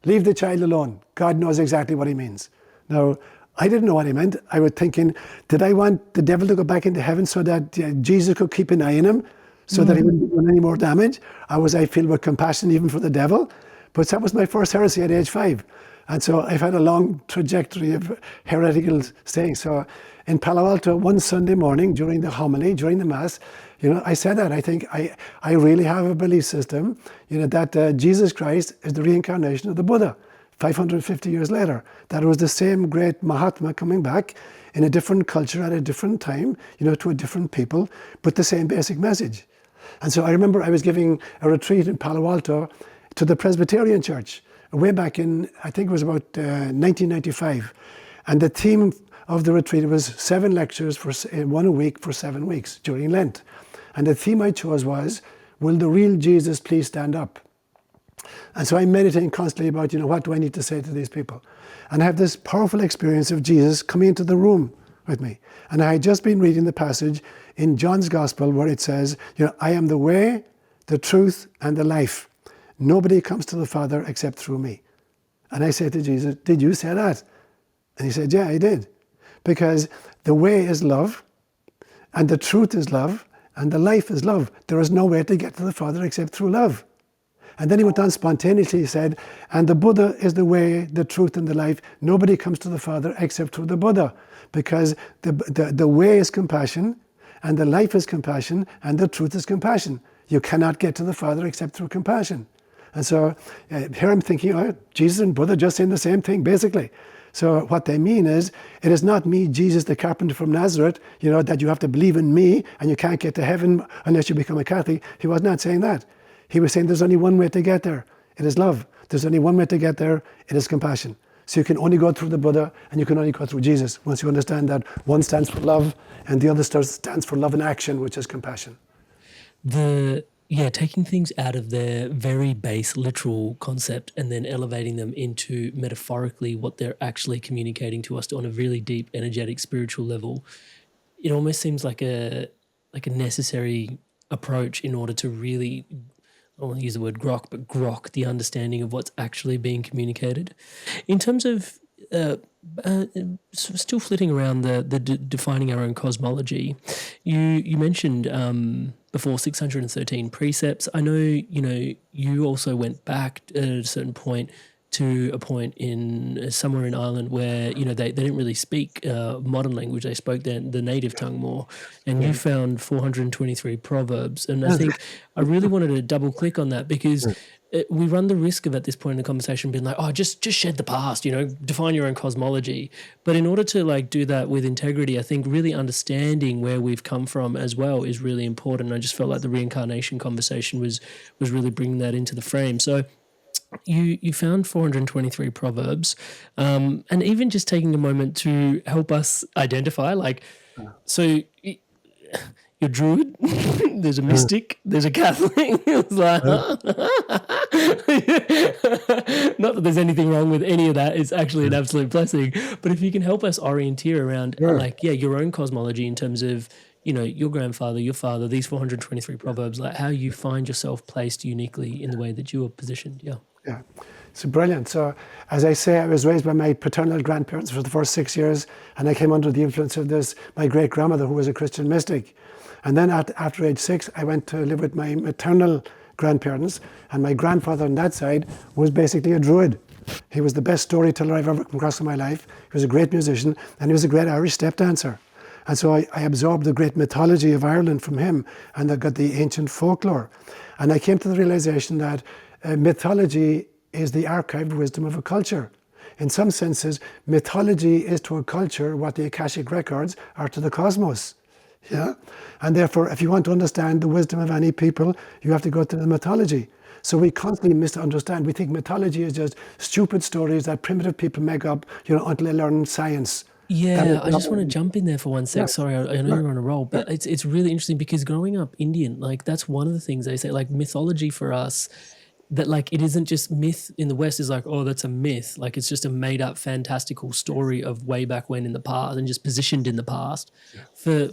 leave the child alone. God knows exactly what he means. Now, I didn't know what he meant. I was thinking, did I want the devil to go back into heaven so that Jesus could keep an eye on him, so that he wouldn't do any more damage? Or was I filled with compassion even for the devil? But that was my first heresy at age 5. And so I've had a long trajectory of heretical saying. So in Palo Alto, one Sunday morning during the homily, during the Mass, I said that. I think I really have a belief system, that Jesus Christ is the reincarnation of the Buddha. 550 years later, that it was the same great Mahatma coming back in a different culture at a different time, to a different people, but the same basic message. And so I remember I was giving a retreat in Palo Alto to the Presbyterian Church way back in, I think it was about 1995. And the theme of the retreat was 7 lectures for 1 a week for 7 weeks during Lent. And the theme I chose was, will the real Jesus please stand up? And so I'm meditating constantly about, what do I need to say to these people? And I have this powerful experience of Jesus coming into the room with me. And I had just been reading the passage in John's Gospel where it says, I am the way, the truth, and the life. Nobody comes to the Father except through me. And I said to Jesus, did you say that? And he said, yeah, I did. Because the way is love, and the truth is love, and the life is love. There is no way to get to the Father except through love. And then he went on spontaneously, he said, and the Buddha is the way, the truth, and the life. Nobody comes to the Father except through the Buddha. Because the way is compassion, and the life is compassion, and the truth is compassion. You cannot get to the Father except through compassion. And so here I'm thinking, Jesus and Buddha just saying the same thing, basically. So what they mean is, it is not me, Jesus the carpenter from Nazareth, that you have to believe in me, and you can't get to heaven unless you become a Catholic. He was not saying that. He was saying there's only one way to get there. It is love. There's only one way to get there. It is compassion. So you can only go through the Buddha, and you can only go through Jesus once you understand that one stands for love and the other stands for love in action, which is compassion. Taking things out of their very base literal concept and then elevating them into metaphorically what they're actually communicating to us on a really deep, energetic, spiritual level. It almost seems like a necessary approach in order to really, I don't want to use the word grok, but grok the understanding of what's actually being communicated. In terms of still flitting around the defining our own cosmology, you mentioned before 613 precepts. I know, you also went back at a certain point to a point in somewhere in Ireland where, they didn't really speak modern language. They spoke the native tongue more. And you found 423 proverbs. And I think I really wanted to double click on that because we run the risk of at this point in the conversation being like, just shed the past, define your own cosmology. But in order to do that with integrity, I think really understanding where we've come from as well is really important. I just felt like the reincarnation conversation was really bringing that into the frame. So you found 423 proverbs, and even just taking a moment to help us identify, so you're Druid, there's a mystic, there's a Catholic. It's like, not that there's anything wrong with any of that. It's actually an absolute blessing. But if you can help us orienteer around, your own cosmology in terms of, your grandfather, your father, these 423 proverbs, like how you find yourself placed uniquely in the way that you are positioned. Yeah. Yeah, it's brilliant. So, as I say, I was raised by my paternal grandparents for the first 6 years, and I came under the influence of my great grandmother, who was a Christian mystic. And then after age 6, I went to live with my maternal grandparents, and my grandfather on that side was basically a druid. He was the best storyteller I've ever come across in my life. He was a great musician, and he was a great Irish step dancer. And so I absorbed the great mythology of Ireland from him, and I got the ancient folklore. And I came to the realization that mythology is the archived wisdom of a culture. In some senses, mythology is to a culture what the Akashic Records are to the cosmos. Yeah? And therefore, if you want to understand the wisdom of any people, you have to go to the mythology. So we constantly misunderstand. We think mythology is just stupid stories that primitive people make up, until they learn science. Yeah, I just want to jump in there for one sec. Yeah, Sorry, I know sure. you're on a roll, but it's really interesting because growing up Indian, like that's one of the things they say, like mythology for us, that like it isn't just myth in the West is like, oh, that's a myth. Like it's just a made up fantastical story of way back when in the past and just positioned in the past. For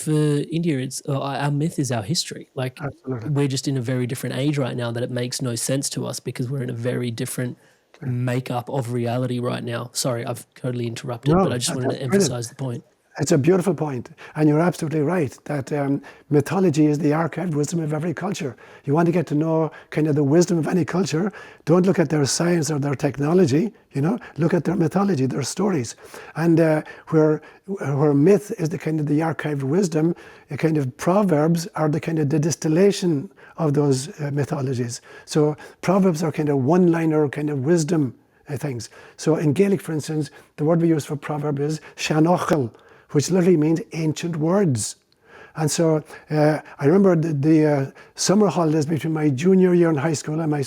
India, it's our myth is our history. Like Absolutely. we're just in a very different age right now that it makes no sense to us because we're in a very different makeup of reality right now. Sorry, I've totally interrupted, No, but I just wanted to that's brilliant. emphasize the point. It's a beautiful point, and you're absolutely right that mythology is the archived wisdom of every culture. You want to get to know kind of the wisdom of any culture, don't look at their science or their technology, look at their mythology, their stories. And where myth is the kind of the archived wisdom, a kind of proverbs are the kind of the distillation of those mythologies. So proverbs are kind of one-liner kind of wisdom things. So in Gaelic, for instance, the word we use for proverb is seanochel, which literally means ancient words. And so I remember the summer holidays between my junior year in high school and my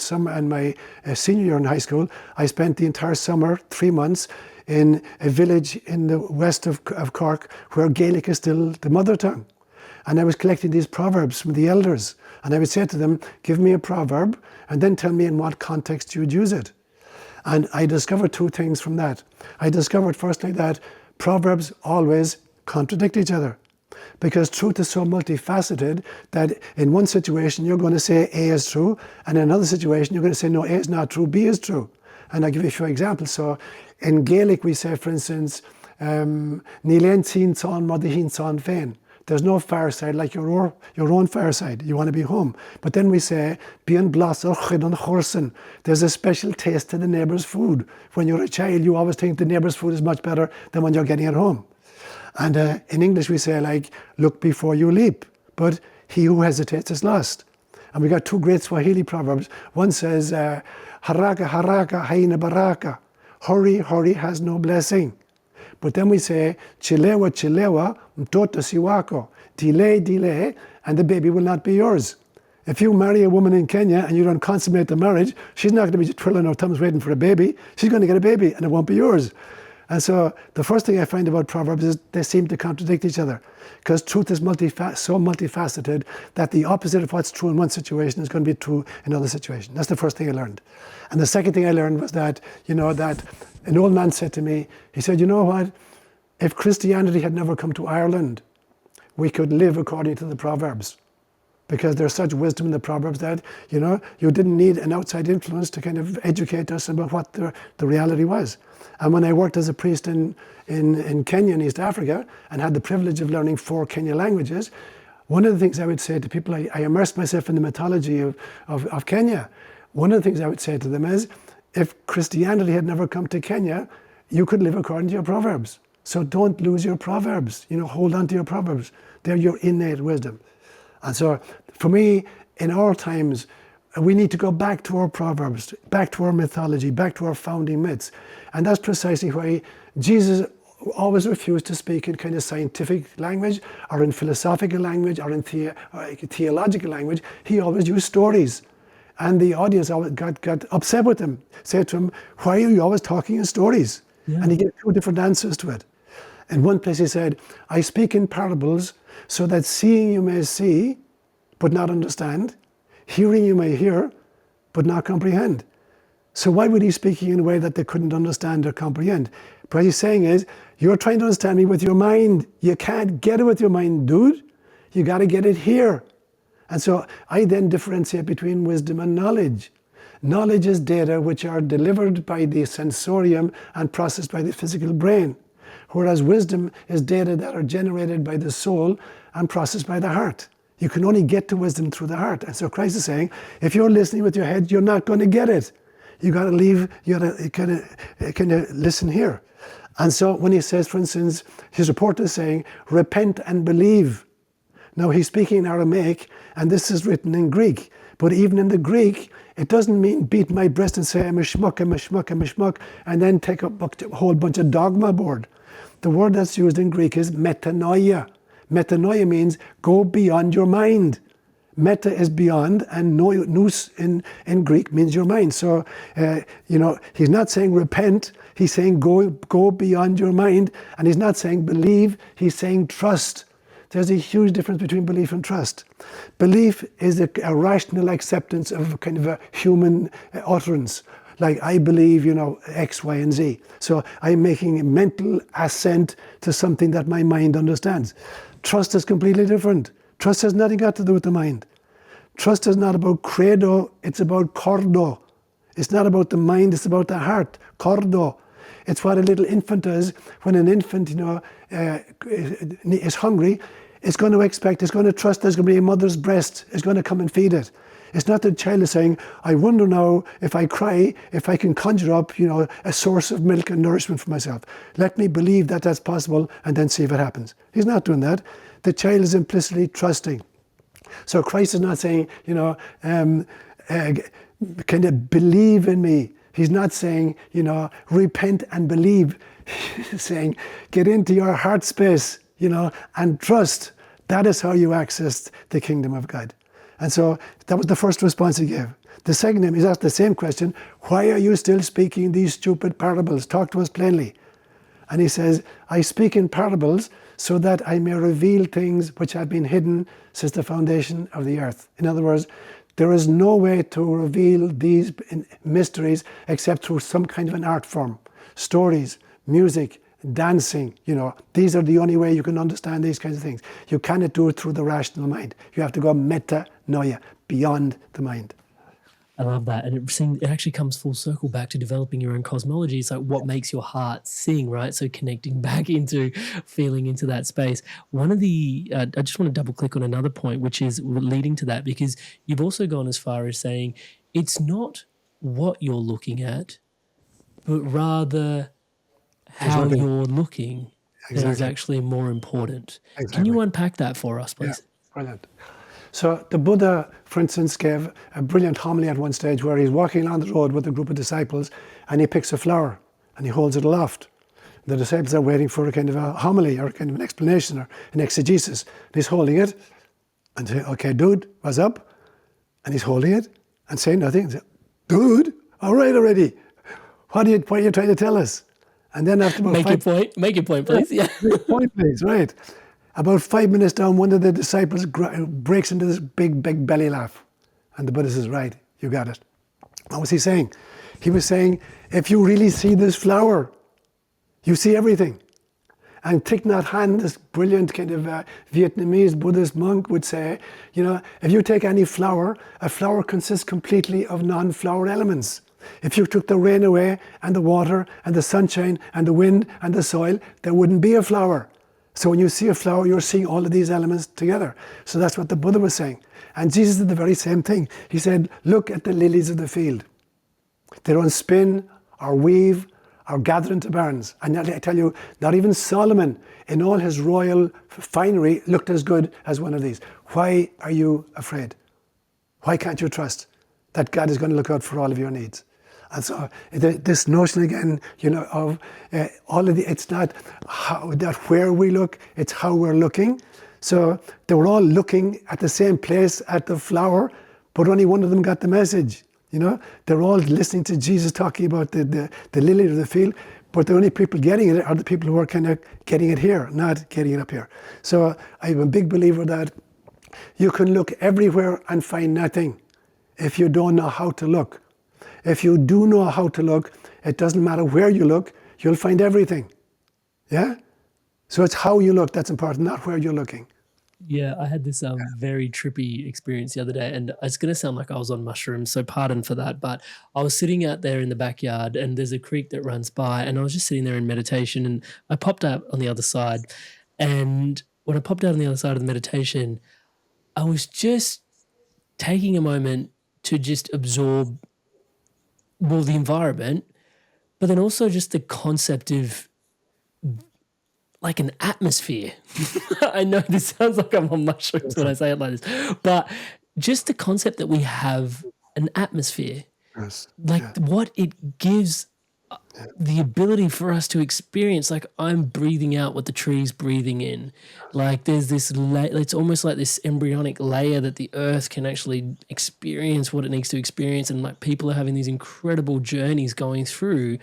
senior year in high school. I spent the entire summer, 3 months, in a village in the west of Cork where Gaelic is still the mother tongue. And I was collecting these proverbs from the elders. And I would say to them, give me a proverb and then tell me in what context you would use it. And I discovered 2 things from that. I discovered firstly that proverbs always contradict each other, because truth is so multifaceted that in one situation you're going to say A is true, and in another situation you're going to say no, A is not true, B is true. And I'll give you a few examples. So in Gaelic we say, for instance, Níl sin son madihin son fein. There's no fireside like your own fireside. You want to be home. But then we say, Bian blasach chidon chorsen. There's a special taste to the neighbour's food. When you're a child, you always think the neighbour's food is much better than when you're getting it home. And in English we say, like, look before you leap. But he who hesitates is lost. And we got 2 great Swahili proverbs. One says, haraka haraka haina baraka. Hurry, hurry has no blessing. But then we say, chilewa, chilewa, mtoto siwako. Delay, delay, and the baby will not be yours. If you marry a woman in Kenya and you don't consummate the marriage, she's not going to be twiddling her thumbs waiting for a baby. She's going to get a baby and it won't be yours. And so the first thing I find about Proverbs is they seem to contradict each other, because truth is so multifaceted that the opposite of what's true in one situation is going to be true in another situation. That's the first thing I learned. And the second thing I learned was that, that an old man said to me, he said, you know what? If Christianity had never come to Ireland, we could live according to the Proverbs. Because there's such wisdom in the Proverbs that, you didn't need an outside influence to kind of educate us about what the reality was. And when I worked as a priest in Kenya and East Africa and had the privilege of learning 4 Kenya languages, one of the things I would say to people, I immersed myself in the mythology of Kenya. One of the things I would say to them is, if Christianity had never come to Kenya, you could live according to your Proverbs. So don't lose your Proverbs. Hold on to your Proverbs. They're your innate wisdom. And so for me, in all times, we need to go back to our Proverbs, back to our mythology, back to our founding myths. And that's precisely why Jesus always refused to speak in kind of scientific language or in philosophical language or in theological language. He always used stories. And the audience always got upset with him, said to him, why are you always talking in stories? Yeah. And he gave 2 different answers to it. In one place he said, I speak in parables so that seeing you may see, but not understand, hearing you may hear, but not comprehend. So why would he be speaking in a way that they couldn't understand or comprehend? But what he's saying is, you're trying to understand me with your mind. You can't get it with your mind, dude. You got to get it here. And so I then differentiate between wisdom and knowledge. Knowledge is data which are delivered by the sensorium and processed by the physical brain. Whereas wisdom is data that are generated by the soul and processed by the heart. You can only get to wisdom through the heart. And so Christ is saying, if you're listening with your head, you're not going to get it. You got to leave, you got to kind of listen here. And so when he says, for instance, his report is saying, repent and believe. Now he's speaking in Aramaic, and this is written in Greek. But even in the Greek, it doesn't mean beat my breast and say, I'm a schmuck, I'm a schmuck, I'm a schmuck, and then take a whole bunch of dogma aboard. The word that's used in Greek is metanoia. Metanoia means go beyond your mind. Meta is beyond, and nous in Greek means your mind. So, he's not saying repent, he's saying go beyond your mind. And he's not saying believe, he's saying trust. There's a huge difference between belief and trust. Belief is a rational acceptance of kind of a human utterance. Like, I believe, X, Y, and Z. So I'm making a mental assent to something that my mind understands. Trust is completely different. Trust has nothing got to do with the mind. Trust is not about credo, it's about cordo. It's not about the mind, it's about the heart. Cordo. It's what a little infant does when an infant, is hungry. It's going to expect, it's going to trust there's going to be a mother's breast. It's going to come and feed it. It's not the child is saying, I wonder now if I cry, if I can conjure up, a source of milk and nourishment for myself. Let me believe that that's possible and then see if it happens. He's not doing that. The child is implicitly trusting. So Christ is not saying, kind of believe in me. He's not saying, repent and believe. He's saying, get into your heart space, and trust. That is how you access the kingdom of God. And so that was the first response he gave. The second time, he's asked the same question, why are you still speaking these stupid parables? Talk to us plainly. And he says, I speak in parables so that I may reveal things which have been hidden since the foundation of the earth. In other words, there is no way to reveal these mysteries except through some kind of an art form. Stories, music, dancing, these are the only way you can understand these kinds of things. You cannot do it through the rational mind. You have to go metanoia, beyond the mind. I love that. And it actually comes full circle back to developing your own cosmology. It's like what makes your heart sing, right? So connecting back into feeling into that space. One of the, I just want to double click on another point, which is leading to that, because you've also gone as far as saying it's not what you're looking at, but rather how you're looking that is actually more important. Exactly. Can you unpack that for us, please? Yeah, brilliant. So the Buddha, for instance, gave a brilliant homily at one stage where he's walking along the road with a group of disciples and he picks a flower and he holds it aloft. The disciples are waiting for a kind of a homily or kind of an explanation or an exegesis. And he's holding it and saying, okay, dude, what's up? And he's holding it and saying nothing. And saying, dude, all right already. What are you trying to tell us? And then after about Make your point, please. Yeah. Make your point, please, right. About 5 minutes down, one of the disciples breaks into this big belly laugh. And the Buddha says, right, you got it. What was he saying? He was saying, if you really see this flower, you see everything. And Thich Nhat Hanh, this brilliant kind of Vietnamese Buddhist monk, would say, if you take any flower, a flower consists completely of non-flower elements. If you took the rain away and the water and the sunshine and the wind and the soil, there wouldn't be a flower. So when you see a flower, you're seeing all of these elements together. So that's what the Buddha was saying. And Jesus did the very same thing. He said, look at the lilies of the field. They don't spin or weave or gather into barns. And I tell you, not even Solomon, in all his royal finery, looked as good as one of these. Why are you afraid? Why can't you trust that God is going to look out for all of your needs? And so this notion again, of all of it's not where we look, it's how we're looking. So they were all looking at the same place at the flower, but only one of them got the message. They're all listening to Jesus talking about the lily of the field, but the only people getting it are the people who are kind of getting it here, not getting it up here. So I'm a big believer that you can look everywhere and find nothing if you don't know how to look. If you do know how to look, it doesn't matter where you look, you'll find everything. Yeah? So it's how you look that's important, not where you're looking. Yeah, I had this very trippy experience the other day, and it's going to sound like I was on mushrooms, so pardon for that. But I was sitting out there in the backyard, and there's a creek that runs by, and I was just sitting there in meditation, and I popped out on the other side. And when I popped out on the other side of the meditation, I was just taking a moment to just absorb, well, the environment, but then also just the concept of like an atmosphere. I know this sounds like I'm on mushrooms when I say it like this, but just the concept that we have an atmosphere, Yes. like what it gives the ability for us to experience, like I'm breathing out what the tree's breathing in. Like there's this, it's almost like this embryonic layer that the earth can actually experience what it needs to experience. And like people are having these incredible journeys going through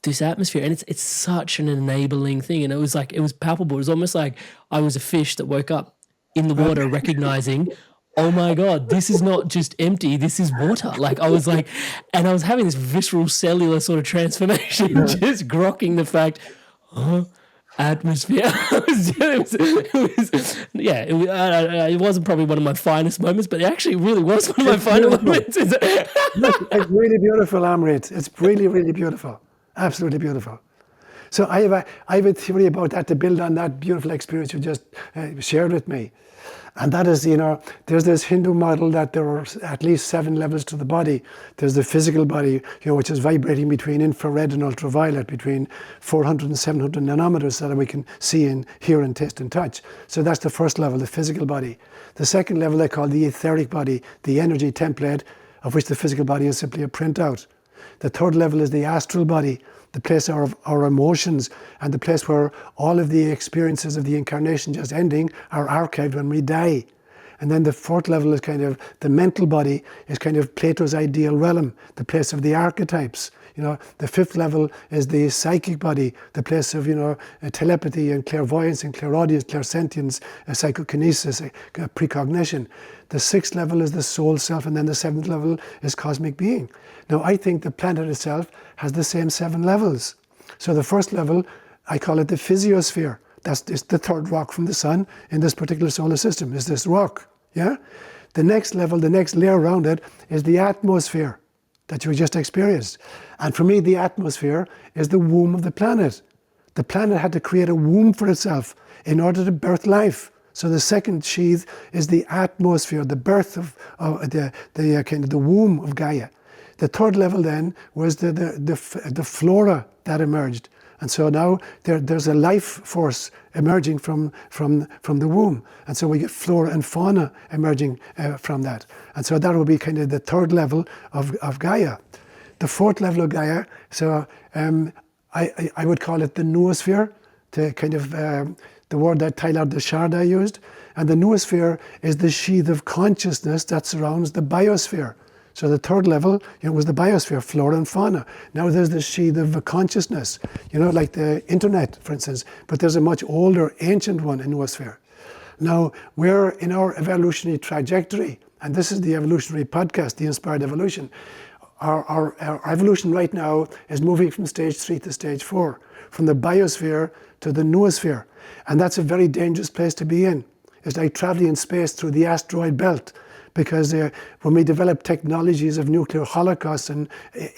this atmosphere, and it's such an enabling thing. And it was palpable. It was almost like I was a fish that woke up in the water recognizing, oh my God, this is not just empty, this is water. Like I was like, and I was having this visceral cellular sort of transformation, just grokking the fact, atmosphere. It wasn't probably one of my finest moments, but it actually really was one of my finest moments. It's really beautiful, Amrit. It's really, really beautiful. Absolutely beautiful. So I have a theory about that to build on that beautiful experience you just shared with me. And that is, there's this Hindu model that there are at least 7 levels to the body. There's the physical body, which is vibrating between infrared and ultraviolet, between 400 and 700 nanometers, so that we can see and hear and taste and touch. So that's the first level, the physical body. The second level I call the etheric body, the energy template, of which the physical body is simply a printout. The third level is the astral body, the place of our emotions, and the place where all of the experiences of the incarnation just ending are archived when we die. And then the fourth level is kind of the mental body, is kind of Plato's ideal realm, the place of the archetypes. The fifth level is the psychic body, the place of, telepathy and clairvoyance and clairaudience, clairsentience, psychokinesis, precognition. The sixth level is the soul self, and then the seventh level is cosmic being. Now, I think the planet itself has the same 7 levels. So the first level, I call it the physiosphere. That's the third rock from the sun in this particular solar system, is this rock. Yeah? The next level, the next layer around it, is the atmosphere that you just experienced. And for me, the atmosphere is the womb of the planet. The planet had to create a womb for itself in order to birth life. So the second sheath is the atmosphere, the birth of the womb of Gaia. The third level then was the flora that emerged. And so now there's a life force emerging from the womb. And so we get flora and fauna emerging from that. And so that will be kind of the third level of Gaia. The fourth level of Gaia, so I would call it the Noosphere, the kind of the word that Teilhard de Chardin used. And the Noosphere is the sheath of consciousness that surrounds the Biosphere. So the third level, was the Biosphere, flora and fauna. Now there's the sheath of consciousness, like the internet, for instance. But there's a much older, ancient one in Noosphere. Now, we're in our evolutionary trajectory, and this is the Evolutionary podcast, The Inspired Evolution. Our evolution right now is moving from stage 3 to stage 4, from the Biosphere to the Noosphere. And that's a very dangerous place to be in. It's like traveling in space through the asteroid belt. Because when we develop technologies of nuclear holocaust and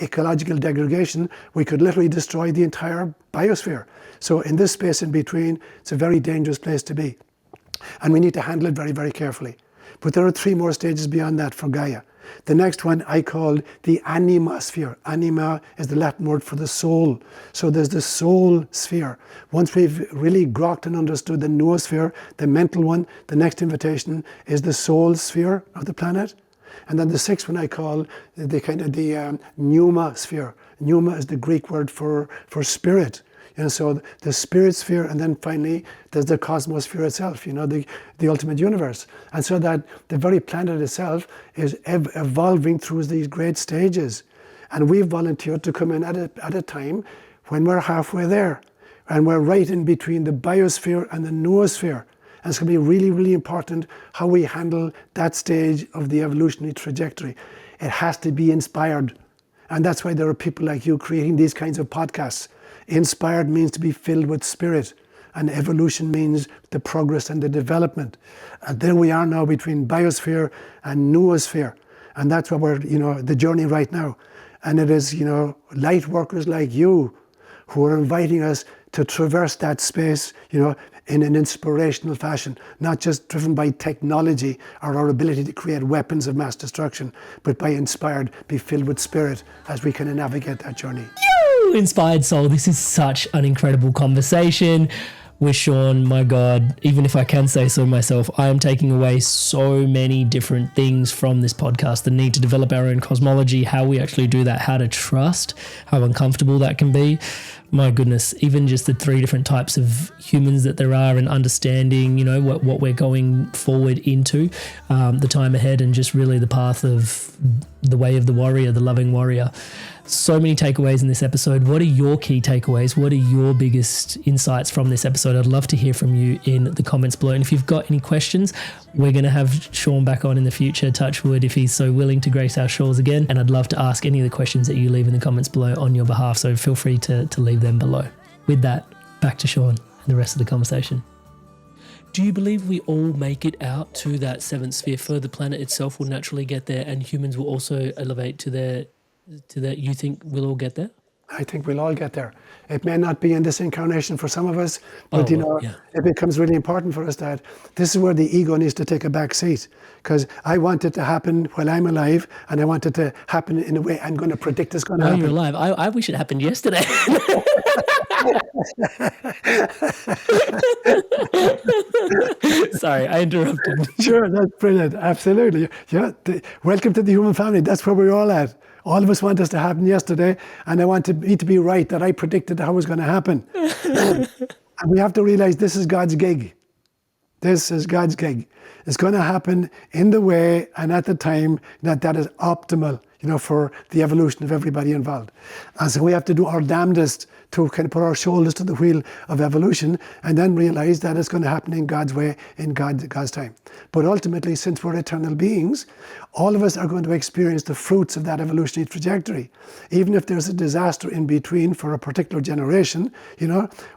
ecological degradation, we could literally destroy the entire biosphere. So in this space in between, it's a very dangerous place to be. And we need to handle it very, very carefully. But there are 3 more stages beyond that for Gaia. The next one I call the anima sphere. Anima is the Latin word for the soul. So there's the soul sphere. Once we've really grokked and understood the noosphere, the mental one, the next invitation is the soul sphere of the planet. And then the 6th one I call the pneuma sphere. Pneuma is the Greek word for spirit. So the spirit sphere, and then finally there's the cosmosphere itself, the ultimate universe. And so that the very planet itself is evolving through these great stages. And we've volunteered to come in at a time when we're halfway there. And we're right in between the biosphere and the noosphere. And it's going to be really, really important how we handle that stage of the evolutionary trajectory. It has to be inspired. And that's why there are people like you creating these kinds of podcasts. Inspired means to be filled with spirit. And evolution means the progress and the development. And there we are now between Biosphere and Noosphere. And that's what we're, the journey right now. And it is, light workers like you who are inviting us to traverse that space, in an inspirational fashion, not just driven by technology or our ability to create weapons of mass destruction, but by inspired, be filled with spirit as we kind of navigate that journey. Inspired soul, this is such an incredible conversation with Sean. My God, even if I can say so myself, I am taking away so many different things from this podcast. The need to develop our own cosmology, how we actually do that, how to trust, how uncomfortable that can be. My goodness, even just the 3 different types of humans that there are, and understanding, what we're going forward into, the time ahead, and just really the path of the way of the warrior, the loving warrior. So many takeaways in this episode. What are your key takeaways? What are your biggest insights from this episode? I'd love to hear from you in the comments below. And if you've got any questions, we're going to have Sean back on in the future, touch wood, if he's so willing to grace our shores again. And I'd love to ask any of the questions that you leave in the comments below on your behalf. So feel free to leave them below. With that, back to Sean and the rest of the conversation. Do you believe we all make it out to that 7th sphere? For the planet itself will naturally get there, and humans will also elevate to that? You think we'll all get there? I think we'll all get there. It may not be in this incarnation for some of us, but it becomes really important for us that this is where the ego needs to take a back seat. Because I want it to happen while I'm alive, and I want it to happen in a way I'm going to predict it's going to happen. You're alive. I wish it happened yesterday. Sorry, I interrupted. Sure, that's brilliant. Absolutely. Yeah. Welcome to the human family. That's where we're all at. All of us want this to happen yesterday, and I want me to be right that I predicted how it was going to happen. And we have to realize this is God's gig. This is God's gig. It's going to happen in the way and at the time that is optimal, for the evolution of everybody involved. And so we have to do our damnedest to kind of put our shoulders to the wheel of evolution, and then realize that it's going to happen in God's way, in God's time. But ultimately, since we're eternal beings, all of us are going to experience the fruits of that evolutionary trajectory. Even if there's a disaster in between for a particular generation,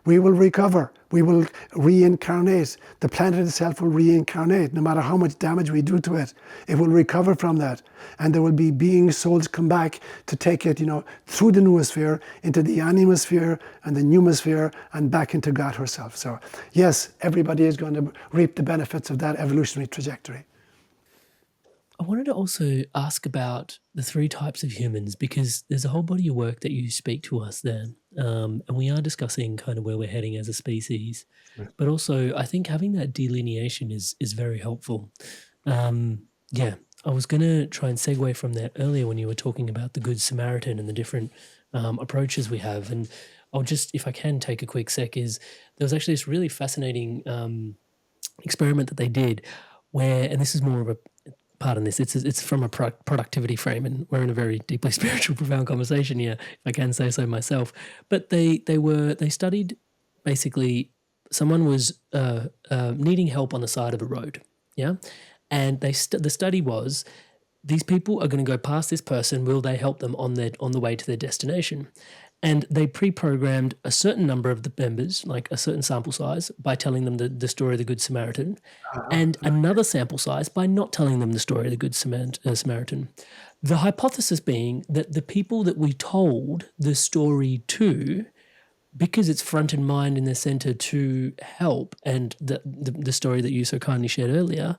we will recover. We will reincarnate. The planet itself will reincarnate. No matter how much damage we do to it, it will recover from that. And there will be beings, souls come back to take it, through the noosphere, into the animosphere and the pneumosphere, and back into God herself. So yes, everybody is going to reap the benefits of that evolutionary trajectory. I wanted to also ask about the 3 types of humans, because there's a whole body of work that you speak to us there. And we are discussing kind of where we're heading as a species. Right. But also, I think having that delineation is very helpful. I was going to try and segue from there earlier when you were talking about the Good Samaritan and the different approaches we have. And I'll just, if I can take a quick sec, there was actually this really fascinating experiment that they did where, and this is more of a, pardon this, it's from a productivity frame, and we're in a very deeply spiritual, profound conversation here, if I can say so myself. But they studied, basically, someone was needing help on the side of a road, yeah? And the study was, these people are going to go past this person, will they help them on the way to their destination? And they pre-programmed a certain number of the members, like a certain sample size, by telling them the story of the Good Samaritan, and another sample size by not telling them the story of the Good Samaritan. The hypothesis being that the people that we told the story to, because it's front in mind in the center to help, and the story that you so kindly shared earlier,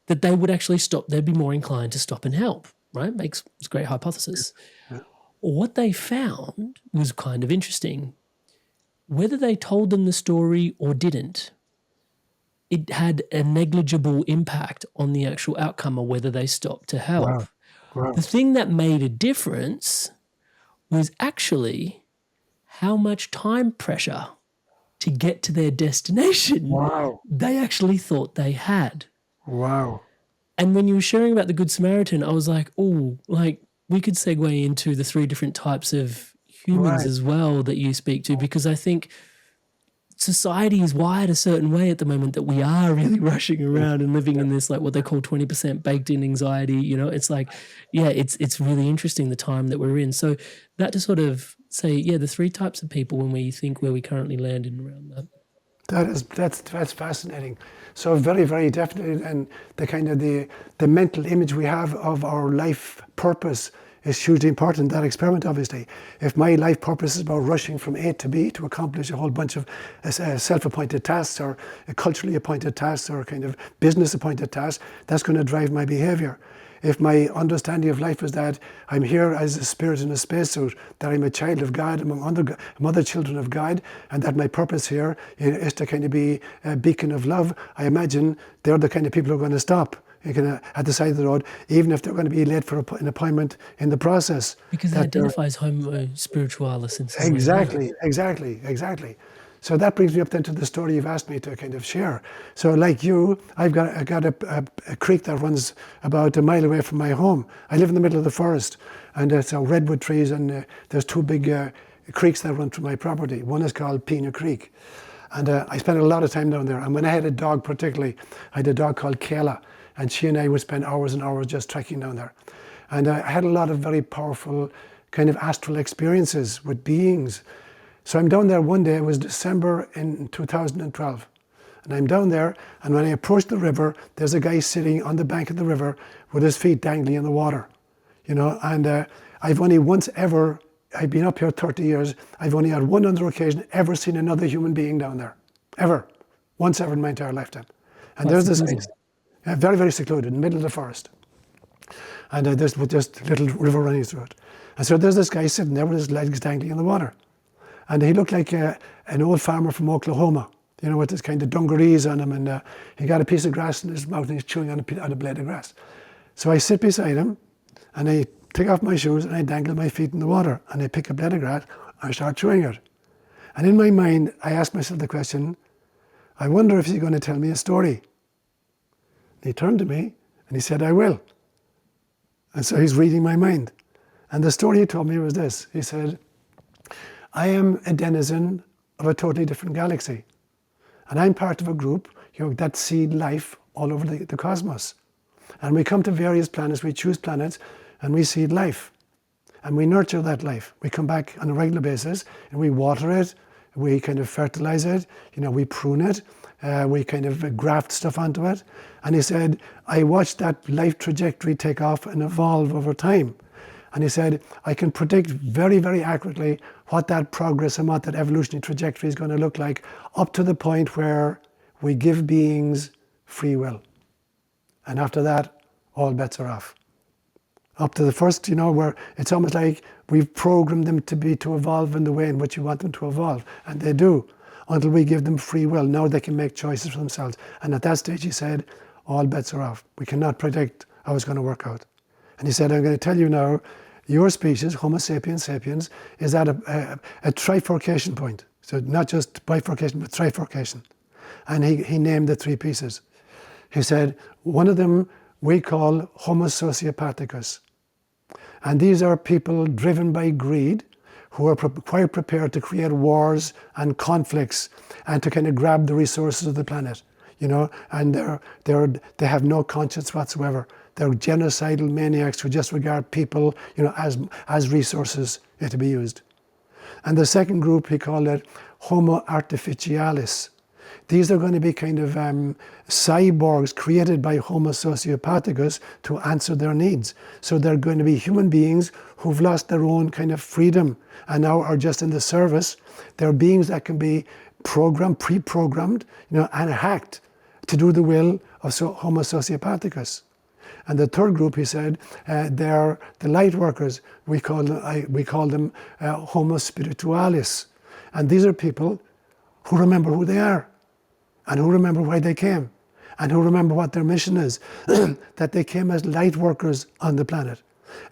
that they would actually stop, they'd be more inclined to stop and help, right? It's a great hypothesis. Yeah. What they found was kind of interesting. Whether they told them the story or didn't, it had a negligible impact on the actual outcome of whether they stopped to help. Wow. Wow. The thing that made a difference was actually how much time pressure to get to their destination they actually thought they had. Wow. And when you were sharing about the Good Samaritan, I was like, oh, like we could segue into the 3 different types of humans as well that you speak to, because I think society is wired a certain way at the moment that we are really rushing around and living in this, like what they call 20% baked in anxiety. You know, it's like, yeah, it's really interesting the time that we're in. So that to sort of say, yeah, the three types of people when we think where we currently land in around that. That's fascinating. So very, very definitely, and the kind of the mental image we have of our life purpose is hugely important. That experiment, obviously. If my life purpose is about rushing from A to B to accomplish a whole bunch of self-appointed tasks or culturally appointed tasks or kind of business-appointed tasks, that's going to drive my behavior. If my understanding of life is that I'm here as a spirit in a spacesuit, that I'm a child of God among other children of God, and that my purpose here is to kind of be a beacon of love, I imagine they're the kind of people who are going to stop at the side of the road, even if they're going to be late for an appointment in the process. Because they identify as homo spiritualis in some way. Exactly. So that brings me up then to the story you've asked me to kind of share. So like you, I got a creek that runs about a mile away from my home. I live in the middle of the forest, and there's redwood trees, and there's two big creeks that run through my property. One is called Pina Creek. And I spent a lot of time down there. And when I had a dog particularly, I had a dog called Kayla, and she and I would spend hours and hours just trekking down there. And I had a lot of very powerful kind of astral experiences with beings. So I'm down there one day, it was December in 2012. And I'm down there, and when I approach the river, there's a guy sitting on the bank of the river with his feet dangling in the water. You know, and I've only once ever, I've been up here 30 years, I've only had one other occasion ever seen another human being down there. Ever. Once ever in my entire lifetime. And there's this guy, very, very secluded, in the middle of the forest. And there's just a little river running through it. And so there's this guy sitting there with his legs dangling in the water. And he looked like an old farmer from Oklahoma, you know, with this kind of dungarees on him, and he got a piece of grass in his mouth and he's chewing on a blade of grass. So I sit beside him, and I take off my shoes and I dangle my feet in the water, and I pick a blade of grass and I start chewing it. And in my mind, I ask myself the question, I wonder if he's going to tell me a story. And he turned to me and he said, I will. And so he's reading my mind. And the story he told me was this. He said, I am a denizen of a totally different galaxy. And I'm part of a group, you know, that seed life all over the cosmos. And we come to various planets, we choose planets, and we seed life. And we nurture that life. We come back on a regular basis, and we water it, we kind of fertilize it, you know, we prune it, we kind of graft stuff onto it. And he said, I watched that life trajectory take off and evolve over time. And he said, I can predict very, very accurately what that progress and what that evolutionary trajectory is going to look like up to the point where we give beings free will. And after that, all bets are off. Up to the first, you know, where it's almost like we've programmed them to evolve in the way in which we want them to evolve. And they do, until we give them free will. Now they can make choices for themselves. And at that stage, he said, all bets are off. We cannot predict how it's going to work out. And he said, I'm going to tell you now, your species, Homo sapiens sapiens, is at a trifurcation point. So not just bifurcation, but trifurcation. And he named the three pieces. He said, one of them we call Homo sociopathicus. And these are people driven by greed who are quite prepared to create wars and conflicts and to kind of grab the resources of the planet, you know, and they have no conscience whatsoever. They're genocidal maniacs who just regard people, you know, as resources to be used. And the second group, he called it Homo artificialis. These are going to be kind of cyborgs created by Homo sociopathicus to answer their needs. So they're going to be human beings who've lost their own kind of freedom and now are just in the service. They're beings that can be programmed, pre-programmed, you know, and hacked to do the will of Homo sociopathicus. And the third group, he said, they're the light workers. We call them Homo spiritualis. And these are people who remember who they are, and who remember why they came, and who remember what their mission is, that they came as light workers on the planet.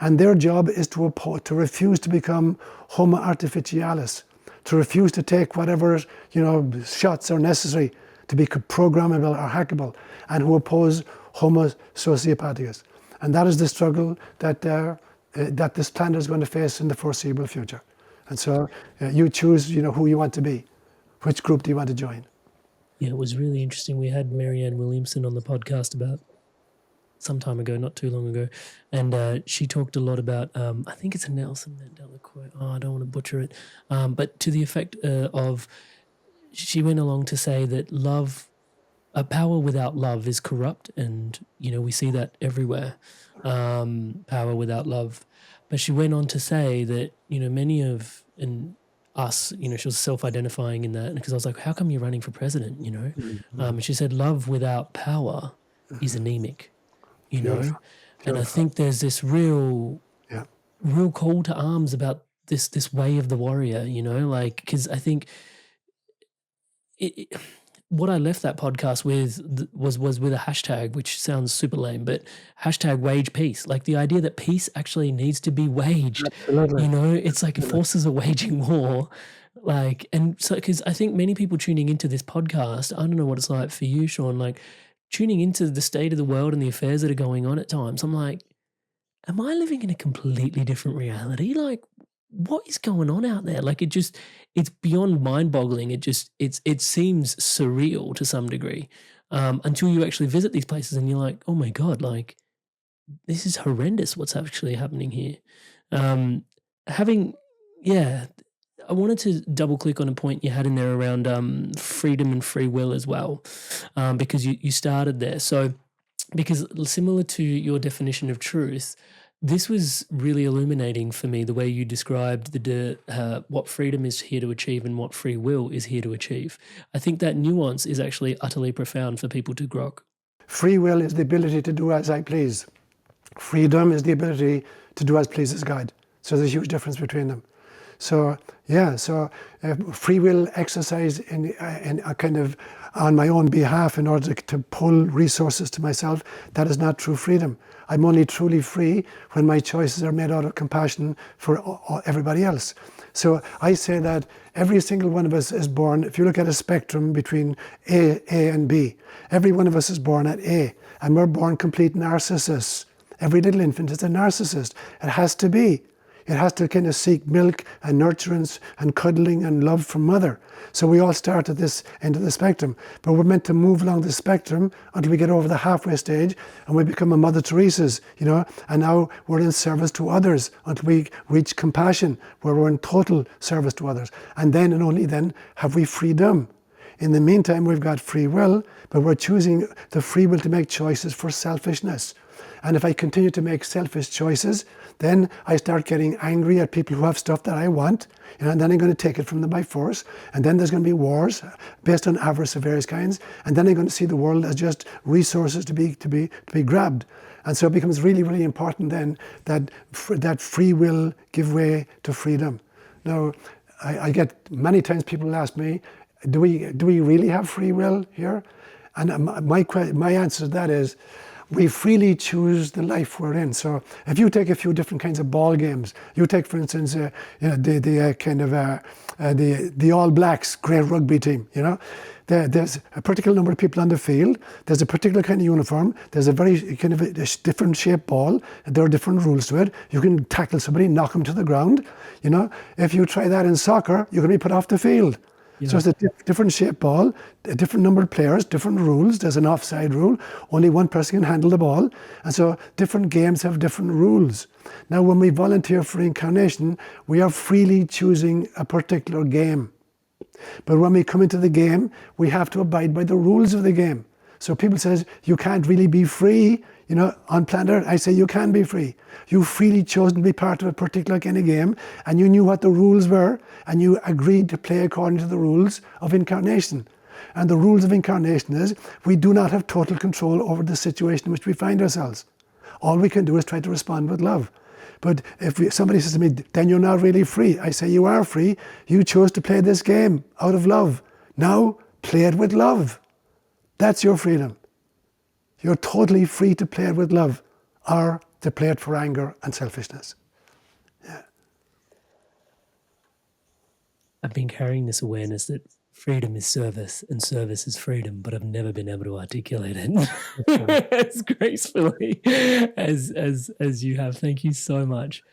And their job is to refuse to become Homo artificialis, to refuse to take whatever, you know, shots are necessary to be programmable or hackable, and who oppose Homo sociopathicus. And that is the struggle that this planet is going to face in the foreseeable future. And so you choose, you know, who you want to be. Which group do you want to join? Yeah, it was really interesting. We had Marianne Williamson on the podcast about some time ago, not too long ago, and she talked a lot about, I think it's a Nelson Mandela quote. Oh, I don't want to butcher it, but to the effect of, she went along to say that love, a power without love is corrupt, and we see that everywhere. Power without love, but she went on to say that many of us, she was self-identifying in that, because I was like, how come you're running for president? And she said, love without power is anemic. And I think there's this real call to arms about this way of the warrior. Because I think what I left that podcast with was with a hashtag, which sounds super lame, but hashtag wage peace. Like the idea that peace actually needs to be waged. Absolutely. It's like forces are waging war. Like, and so, because I think many people tuning into this podcast, I don't know what it's like for you, Sean, like tuning into the state of the world and the affairs that are going on at times, I'm like, am I living in a completely different reality? Like, what is going on out there? Like, it's beyond mind-boggling. It seems surreal to some degree, until you actually visit these places and you're like, oh my God, like this is horrendous what's actually happening here. I wanted to double click on a point you had in there around freedom and free will as well, because you started there. So, because similar to your definition of truth, this was really illuminating for me, the way you described what freedom is here to achieve and what free will is here to achieve. I think that nuance is actually utterly profound for people to grok. Free will is the ability to do as I please. Freedom is the ability to do as pleases God. So there's a huge difference between them. So free will exercise in a kind of on my own behalf in order to pull resources to myself, that is not true freedom. I'm only truly free when my choices are made out of compassion for everybody else. So I say that every single one of us is born, if you look at a spectrum between A and B, every one of us is born at A, and we're born complete narcissists. Every little infant is a narcissist. It has to be. It has to kind of seek milk and nurturance and cuddling and love from mother. So we all start at this end of the spectrum. But we're meant to move along the spectrum until we get over the halfway stage and we become a Mother Teresa's, and now we're in service to others until we reach compassion, where we're in total service to others. And then and only then have we freedom. In the meantime, we've got free will, but we're choosing the free will to make choices for selfishness. And if I continue to make selfish choices, then I start getting angry at people who have stuff that I want, and then I'm going to take it from them by force. And then there's going to be wars based on avarice of various kinds. And then I'm going to see the world as just resources to be grabbed. And so it becomes really, really important then that free will give way to freedom. Now, I get many times people ask me, do we really have free will here? And my answer to that is, we freely choose the life we're in. So if you take a few different kinds of ball games, you take, for instance, the All Blacks great rugby team. There's a particular number of people on the field. There's a particular kind of uniform. There's a very kind of a different shaped ball. There are different rules to it. You can tackle somebody, knock them to the ground. If you try that in soccer, you're going to be put off the field. Yeah. So it's a different shaped ball, a different number of players, different rules. There's an offside rule. Only one person can handle the ball. And so different games have different rules. Now, when we volunteer for Reincarnation, we are freely choosing a particular game. But when we come into the game, we have to abide by the rules of the game. So people say, you can't really be free, on planet Earth. I say, you can be free. You freely chosen to be part of a particular kind of game, and you knew what the rules were, and you agreed to play according to the rules of incarnation. And the rules of incarnation is, we do not have total control over the situation in which we find ourselves. All we can do is try to respond with love. But if somebody says to me, then you're not really free. I say, you are free. You chose to play this game out of love. Now, play it with love. That's your freedom. You're totally free to play it with love, or to play it for anger and selfishness. Yeah. I've been carrying this awareness that freedom is service and service is freedom, but I've never been able to articulate it as gracefully as you have. Thank you so much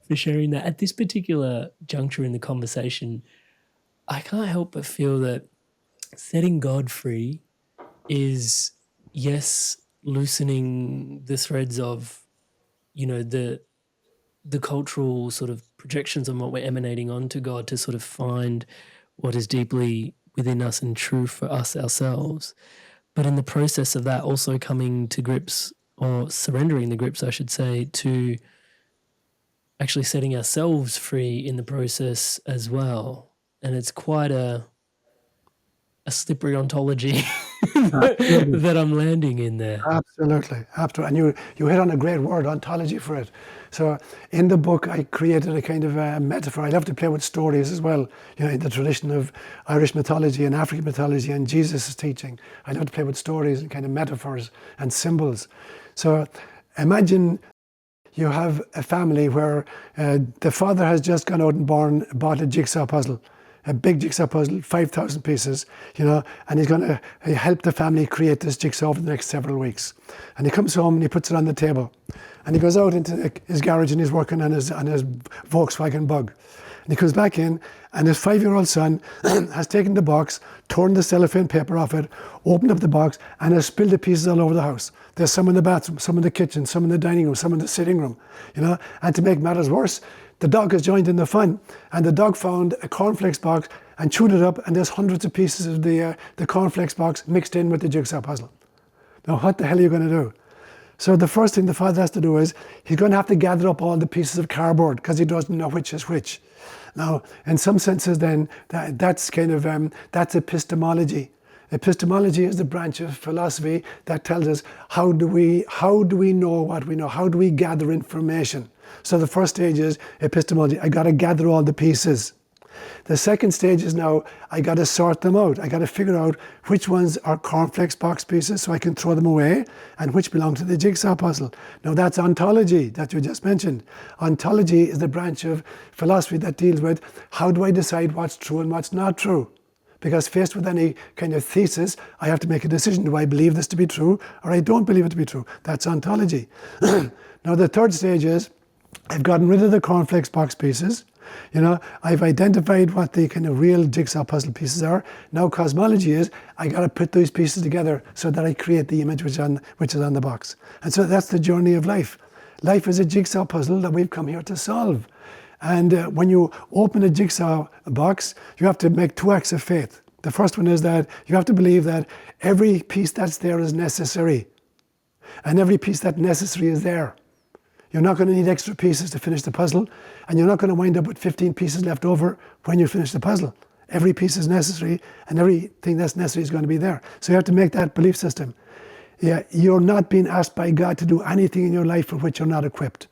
for sharing that. At this particular juncture in the conversation, I can't help but feel that setting God free is, yes, loosening the threads of, the cultural sort of projections on what we're emanating onto God to sort of find what is deeply within us and true for us ourselves. But in the process of that, also coming to grips, or surrendering the grips, I should say, to actually setting ourselves free in the process as well. And it's quite a slippery ontology that I'm landing in there. Absolutely. And you hit on a great word, ontology, for it. So in the book, I created a kind of a metaphor. I love to play with stories as well, in the tradition of Irish mythology and African mythology and Jesus' teaching. I love to play with stories and kind of metaphors and symbols. So imagine you have a family where the father has just gone out and bought a jigsaw puzzle, a big jigsaw puzzle, 5,000 pieces, and he's going to help the family create this jigsaw over the next several weeks. And he comes home and he puts it on the table. And he goes out into his garage and he's working on his Volkswagen Bug. And he comes back in, and his 5-year-old son has taken the box, torn the cellophane paper off it, opened up the box, and has spilled the pieces all over the house. There's some in the bathroom, some in the kitchen, some in the dining room, some in the sitting room, And to make matters worse, the dog has joined in the fun, and the dog found a cornflakes box and chewed it up, and there's hundreds of pieces of the cornflakes box mixed in with the jigsaw puzzle. Now, what the hell are you going to do? So the first thing the father has to do is he's going to have to gather up all the pieces of cardboard because he doesn't know which is which. Now, in some senses, then that's kind of that's epistemology. Epistemology is the branch of philosophy that tells us how do we know what we know? How do we gather information? So the first stage is epistemology. I got to gather all the pieces. The second stage is now I got to sort them out. I got to figure out which ones are cornflakes box pieces so I can throw them away and which belong to the jigsaw puzzle. Now that's ontology that you just mentioned. Ontology is the branch of philosophy that deals with how do I decide what's true and what's not true. Because faced with any kind of thesis, I have to make a decision. Do I believe this to be true or I don't believe it to be true? That's ontology. Now the third stage is I've gotten rid of the cornflakes box pieces. I've identified what the kind of real jigsaw puzzle pieces are. Now cosmology is I got to put those pieces together so that I create the image which is on the box. And so that's the journey of life. Life is a jigsaw puzzle that we've come here to solve. And when you open a jigsaw box, you have to make 2 acts of faith. The first one is that you have to believe that every piece that's there is necessary. And every piece that's necessary is there. You're not going to need extra pieces to finish the puzzle, and you're not going to wind up with 15 pieces left over when you finish the puzzle. Every piece is necessary, and everything that's necessary is going to be there. So you have to make that belief system. Yeah, you're not being asked by God to do anything in your life for which you're not equipped.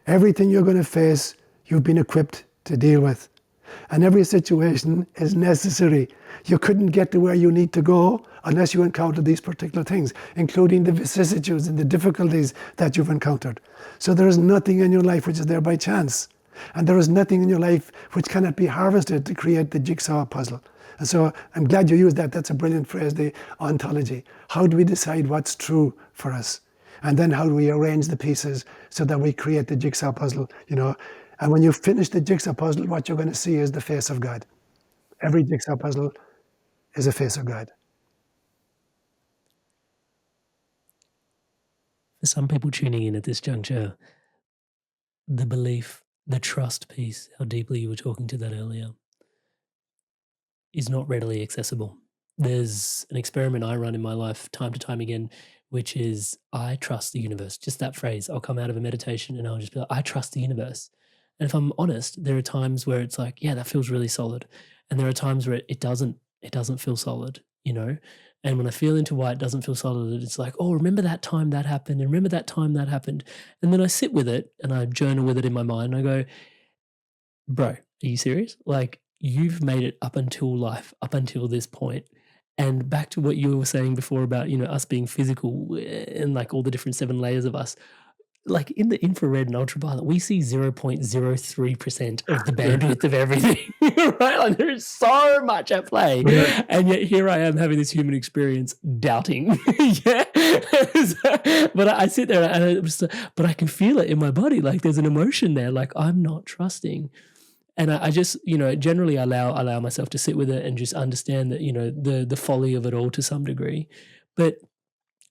Everything you're going to face, you've been equipped to deal with. And every situation is necessary. You couldn't get to where you need to go unless you encountered these particular things, including the vicissitudes and the difficulties that you've encountered. So there is nothing in your life which is there by chance. And there is nothing in your life which cannot be harvested to create the jigsaw puzzle. And so I'm glad you used that. That's a brilliant phrase, the ontology. How do we decide what's true for us? And then how do we arrange the pieces so that we create the jigsaw puzzle, And when you finish the jigsaw puzzle, what you're going to see is the face of God. Every jigsaw puzzle is a face of God. For some people tuning in at this juncture, the belief, the trust piece, how deeply you were talking to that earlier, is not readily accessible. There's an experiment I run in my life time to time again, which is I trust the universe. Just that phrase. I'll come out of a meditation and I'll just be like, I trust the universe. And if I'm honest, there are times where it's like, yeah, that feels really solid. And there are times where it doesn't feel solid, And when I feel into why it doesn't feel solid, it's like, oh, remember that time that happened, and remember that time that happened. And then I sit with it and I journal with it in my mind. And I go, bro, are you serious? Like, you've made it up until life, up until this point. And back to what you were saying before about, us being physical and like all the different 7 layers of us. Like in the infrared and ultraviolet, we see 0.03% of the bandwidth of everything, right? Like there is so much at play. Yeah. And yet here I am having this human experience doubting. Yeah. But I sit there and but I can feel it in my body. Like there's an emotion there. Like I'm not trusting. And I just, generally allow myself to sit with it and just understand that, the folly of it all to some degree. But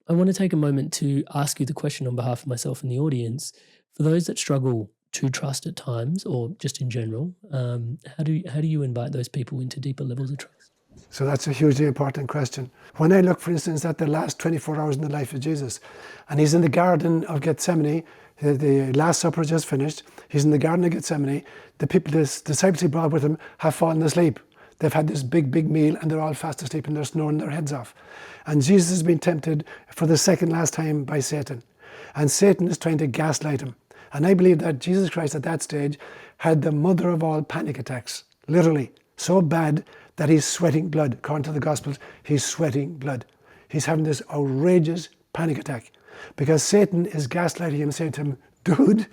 I want to take a moment to ask you the question on behalf of myself and the audience. For those that struggle to trust at times, or just in general, how do you invite those people into deeper levels of trust? So that's a hugely important question. When I look, for instance, at the last 24 hours in the life of Jesus, and he's in the Garden of Gethsemane, the Last Supper just finished, he's in the Garden of Gethsemane, the disciples he brought with him have fallen asleep. They've had this big meal and they're all fast asleep and they're snoring their heads off. And Jesus has been tempted for the second last time by Satan. And Satan is trying to gaslight him. And I believe that Jesus Christ at that stage had the mother of all panic attacks, literally, so bad that he's sweating blood. According to the Gospels, he's sweating blood. He's having this outrageous panic attack because Satan is gaslighting him, saying to him, dude,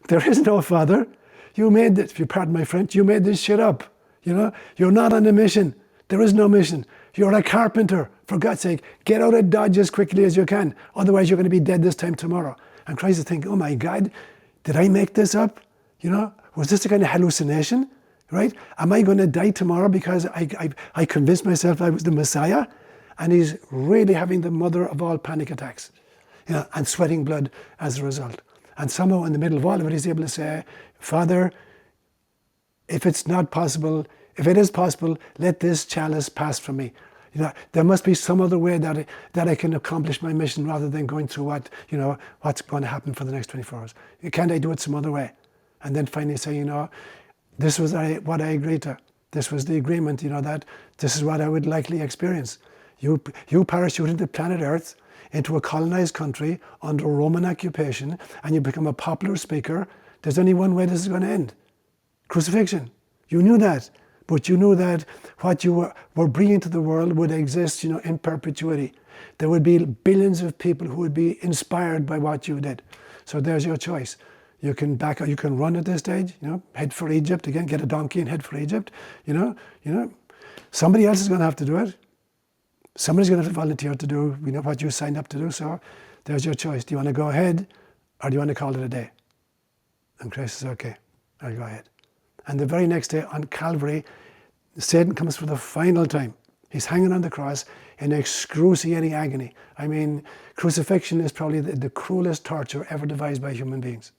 there is no Father. You made this, if you pardon my French, you made this shit up. You're not on a mission. There is no mission. You're a carpenter. For God's sake, get out of Dodge as quickly as you can. Otherwise, you're going to be dead this time tomorrow. And Christ is thinking, oh my God, did I make this up? Was this a kind of hallucination? Right? Am I going to die tomorrow because I convinced myself I was the Messiah? And he's really having the mother of all panic attacks, and sweating blood as a result. And somehow in the middle of all of it, he's able to say, Father, if it is possible, let this chalice pass from me. There must be some other way that I can accomplish my mission rather than going through what's going to happen for the next 24 hours. Can't I do it some other way? And then finally say, this was what I agreed to. This was the agreement, that this is what I would likely experience. You parachute into planet Earth, into a colonized country under Roman occupation, and you become a popular speaker. There's only one way this is going to end. Crucifixion. You knew that. But you knew that what you were bringing to the world would exist, in perpetuity. There would be billions of people who would be inspired by what you did. So there's your choice. You can back out, you can run at this stage, head for Egypt again, get a donkey and head for Egypt, Somebody else is going to have to do it. Somebody's going to have to volunteer to do, what you signed up to do. So there's your choice. Do you want to go ahead or do you want to call it a day? And Christ says, okay, I'll go ahead. And the very next day on Calvary, Satan comes for the final time. He's hanging on the cross in excruciating agony. I mean, crucifixion is probably the cruelest torture ever devised by human beings.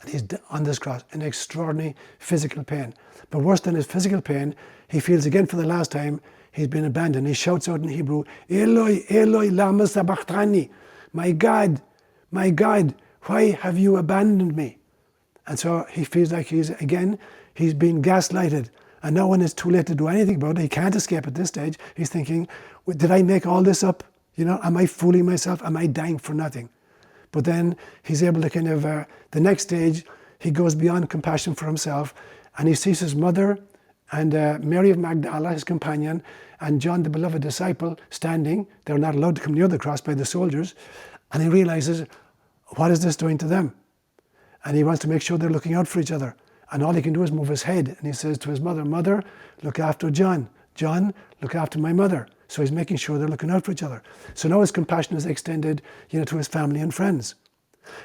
And he's on this cross in extraordinary physical pain. But worse than his physical pain, he feels again for the last time he's been abandoned. He shouts out in Hebrew, Eloi, Eloi, lama sabachthani. My God, why have you abandoned me? And so he feels like he's been gaslighted. And now when it's too late to do anything about it, he can't escape at this stage. He's thinking, did I make all this up? Am I fooling myself? Am I dying for nothing? But then he's able to the next stage, he goes beyond compassion for himself and he sees his mother and Mary of Magdala, his companion, and John, the beloved disciple, standing. They're not allowed to come near the cross by the soldiers. And he realizes, what is this doing to them? And he wants to make sure they're looking out for each other. And all he can do is move his head. And he says to his mother, Mother, look after John. John, look after my mother. So he's making sure they're looking out for each other. So now his compassion is extended, to his family and friends.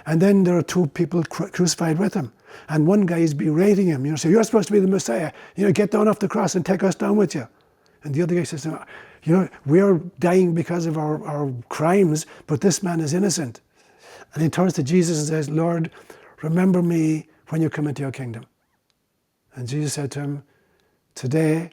And then there are two people crucified with him. And one guy is berating him, so you're supposed to be the Messiah. Get down off the cross and take us down with you. And the other guy says, we're dying because of our crimes, but this man is innocent. And he turns to Jesus and says, Lord, remember me when you come into your kingdom. And Jesus said to him, today,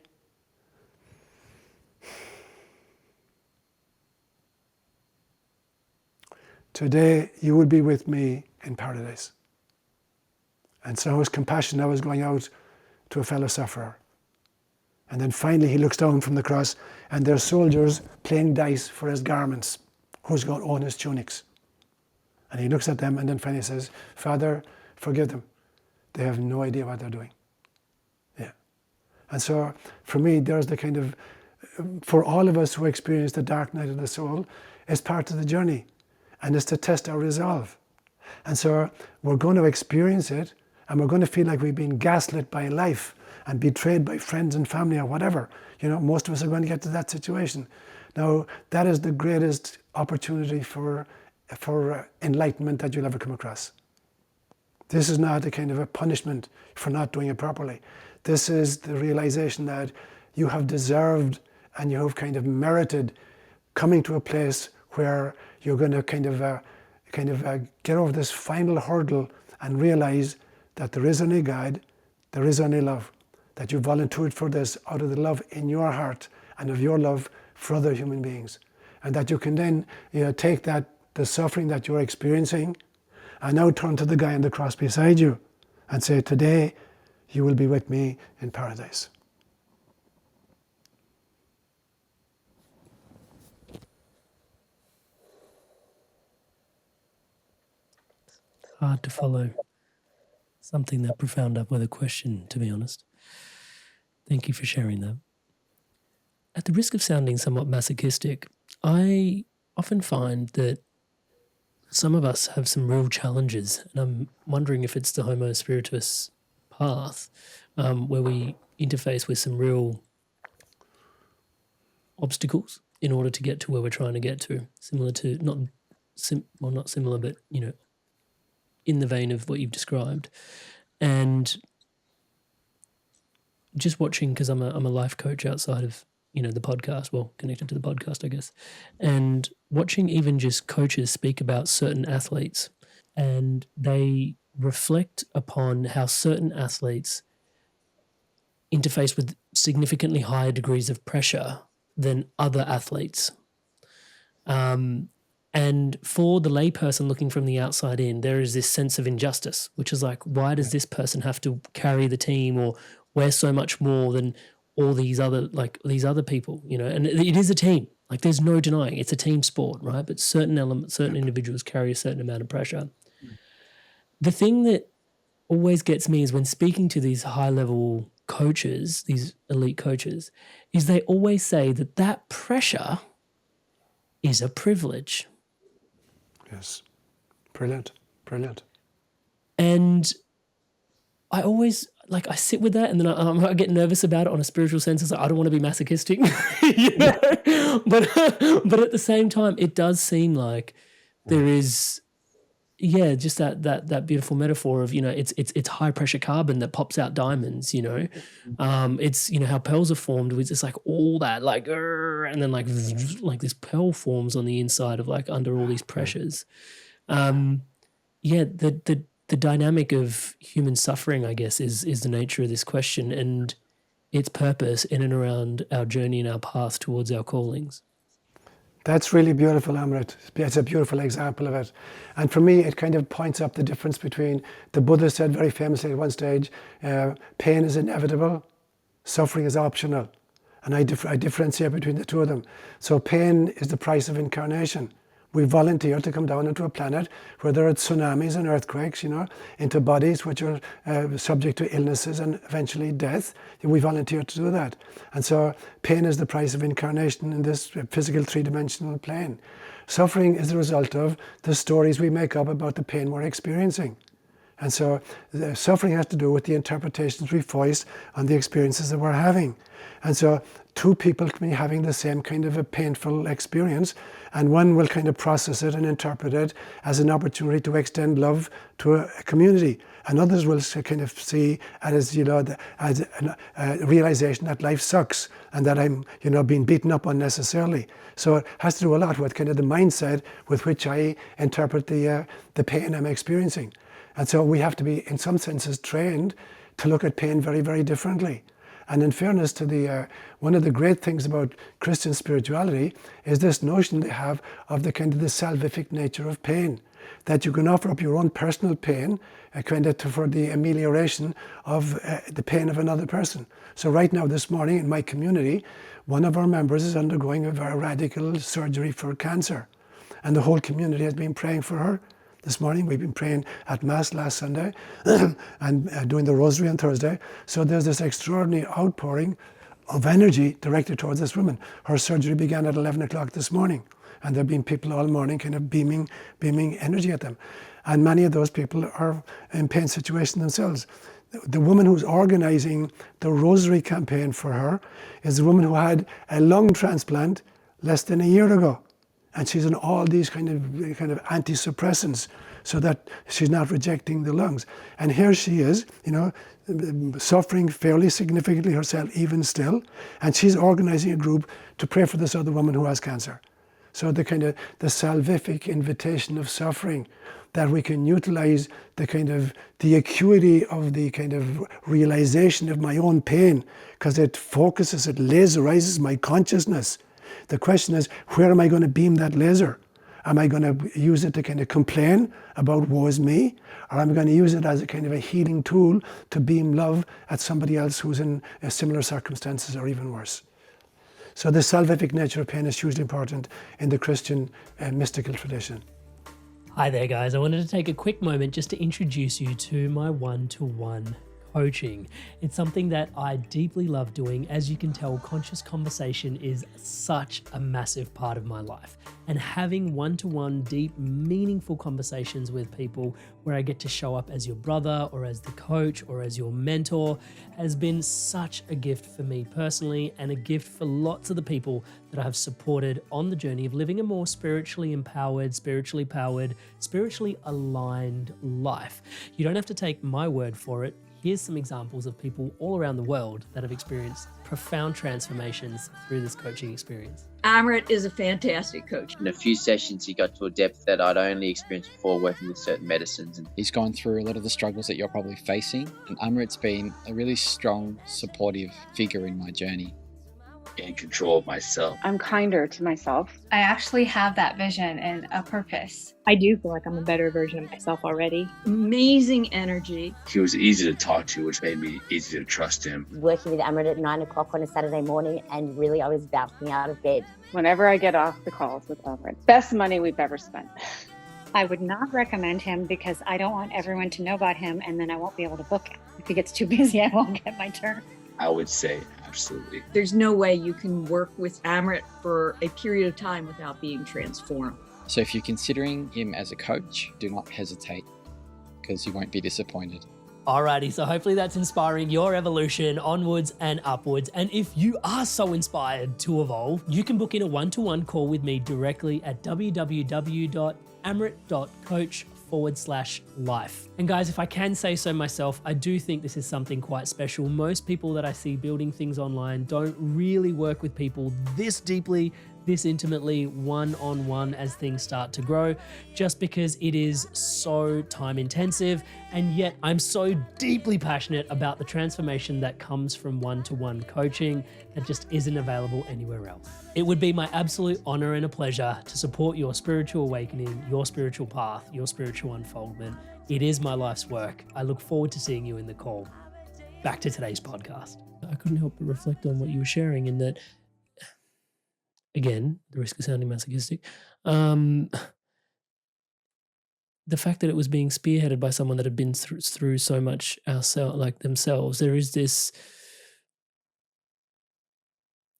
you will be with me in paradise. And so his compassion now is going out to a fellow sufferer. And then finally he looks down from the cross and there's soldiers playing dice for his garments. Who's going to own his tunics? And he looks at them and then finally says, Father, forgive them. They have no idea what they're doing. Yeah. And so for me, there's the kind of, for all of us who experience the dark night of the soul, it's part of the journey. And it's to test our resolve. And so we're going to experience it and we're going to feel like we've been gaslit by life and betrayed by friends and family or whatever. Most of us are going to get to that situation. Now, that is the greatest opportunity for enlightenment that you'll ever come across. This is not a kind of a punishment for not doing it properly. This is the realization that you have deserved and you have kind of merited coming to a place where you're going to kind of get over this final hurdle and realize that there is only God, there is only love, that you volunteered for this out of the love in your heart and of your love for other human beings. And that you can then take that, the suffering that you're experiencing, and now turn to the guy on the cross beside you and say, today you will be with me in paradise. Hard to follow something that profound up with a question, to be honest. Thank you for sharing that. At the risk of sounding somewhat masochistic, I often find that some of us have some real challenges, and I'm wondering if it's the Homo Spiritus path, where we interface with some real obstacles in order to get to where we're trying to get to. Similar to, not similar, but, in the vein of what you've described. And just watching, because I'm a life coach outside of, the podcast, well, connected to the podcast, I guess, and watching even just coaches speak about certain athletes, and they reflect upon how certain athletes interface with significantly higher degrees of pressure than other athletes. And for the layperson looking from the outside in, there is this sense of injustice, which is like, why does this person have to carry the team or wear so much more than all these other people, And it is a team. Like, there's no denying it's a team sport, right? But certain individuals carry a certain amount of pressure. The thing that always gets me is when speaking to these high-level coaches, these elite coaches, is they always say that pressure is a privilege. Yes. Brilliant. And I always, I sit with that, and then I get nervous about it on a spiritual sense. It's like, I don't want to be masochistic, But at the same time, it does seem like there is, just that beautiful metaphor of, it's high pressure carbon that pops out diamonds. It's how pearls are formed with just like all that and then like this pearl forms on the inside of under all these pressures. The dynamic of human suffering, I guess, is the nature of this question and its purpose in and around our journey and our path towards our callings. That's really beautiful, Amrit. It's a beautiful example of it. And for me, it kind of points up the difference between, the Buddha said very famously at one stage, pain is inevitable, suffering is optional. And I differentiate between the two of them. So pain is the price of incarnation. We volunteer to come down into a planet where there are tsunamis and earthquakes, into bodies which are subject to illnesses and eventually death. We volunteer to do that. And so pain is the price of incarnation in this physical three-dimensional plane. Suffering is the result of the stories we make up about the pain we're experiencing. And so the suffering has to do with the interpretations we voice on the experiences that we're having. And so two people can be having the same kind of a painful experience, and one will kind of process it and interpret it as an opportunity to extend love to a community. And others will kind of see it as, as a realization that life sucks and that I'm, being beaten up unnecessarily. So it has to do a lot with kind of the mindset with which I interpret the pain I'm experiencing. And so we have to be, in some senses, trained to look at pain very, very differently. And in fairness to one of the great things about Christian spirituality is this notion they have of the kind of the salvific nature of pain, that you can offer up your own personal pain for the amelioration of the pain of another person. So right now, this morning, in my community, one of our members is undergoing a very radical surgery for cancer. And the whole community has been praying for her. This morning, we've been praying at Mass last Sunday and doing the Rosary on Thursday. So there's this extraordinary outpouring of energy directed towards this woman. Her surgery began at 11 o'clock this morning. And there have been people all morning kind of beaming energy at them. And many of those people are in pain situation themselves. The woman who's organizing the Rosary campaign for her is the woman who had a lung transplant less than a year ago. And she's on all these kind of anti-suppressants so that she's not rejecting the lungs. And here she is, suffering fairly significantly herself even still, and she's organizing a group to pray for this other woman who has cancer. So the salvific invitation of suffering, that we can utilize the acuity of the kind of realization of my own pain, because it focuses, it laserizes my consciousness. The question is, where am I going to beam that laser? Am I going to use it to kind of complain about woe is me? Or am I going to use it as a kind of a healing tool to beam love at somebody else who's in similar circumstances or even worse? So the salvific nature of pain is hugely important in the Christian mystical tradition. Hi there, guys. I wanted to take a quick moment just to introduce you to my one-to-one coaching. It's something that I deeply love doing. As you can tell, conscious conversation is such a massive part of my life. And having one-to-one, deep, meaningful conversations with people where I get to show up as your brother or as the coach or as your mentor has been such a gift for me personally, and a gift for lots of the people that I have supported on the journey of living a more spiritually empowered, spiritually powered, spiritually aligned life. You don't have to take my word for it. Here's some examples of people all around the world that have experienced profound transformations through this coaching experience. Amrit is a fantastic coach. In a few sessions, he got to a depth that I'd only experienced before working with certain medicines. And He's gone through a lot of the struggles that you're probably facing, and Amrit's been a really strong, supportive figure in my journey. In control of myself. I'm kinder to myself. I actually have that vision and a purpose. I do feel like I'm a better version of myself already. Amazing energy. He was easy to talk to, which made me easy to trust him. Working with Amrit at 9 o'clock on a Saturday morning, and really I was bouncing out of bed. Whenever I get off the calls with Amrit, best money we've ever spent. I would not recommend him because I don't want everyone to know about him, and then I won't be able to book him. If he gets too busy, I won't get my turn. I would say absolutely. There's no way you can work with Amrit for a period of time without being transformed. So if you're considering him as a coach, do not hesitate, because you won't be disappointed. Alrighty, so hopefully that's inspiring your evolution onwards and upwards. And if you are so inspired to evolve, you can book in a one-to-one call with me directly at www.amrit.coach/life. And guys, if I can say so myself, I do think this is something quite special. Most people that I see building things online don't really work with people this deeply, this intimately, one-on-one as things start to grow, just because it is so time intensive. And yet I'm so deeply passionate about the transformation that comes from one-to-one coaching that just isn't available anywhere else. It would be my absolute honor and a pleasure to support your spiritual awakening, your spiritual path, your spiritual unfoldment. It is my life's work. I look forward to seeing you in the call. Back to today's podcast. I couldn't help but reflect on what you were sharing, in that, again, the risk of sounding masochistic, the fact that it was being spearheaded by someone that had been through so much themselves, there is this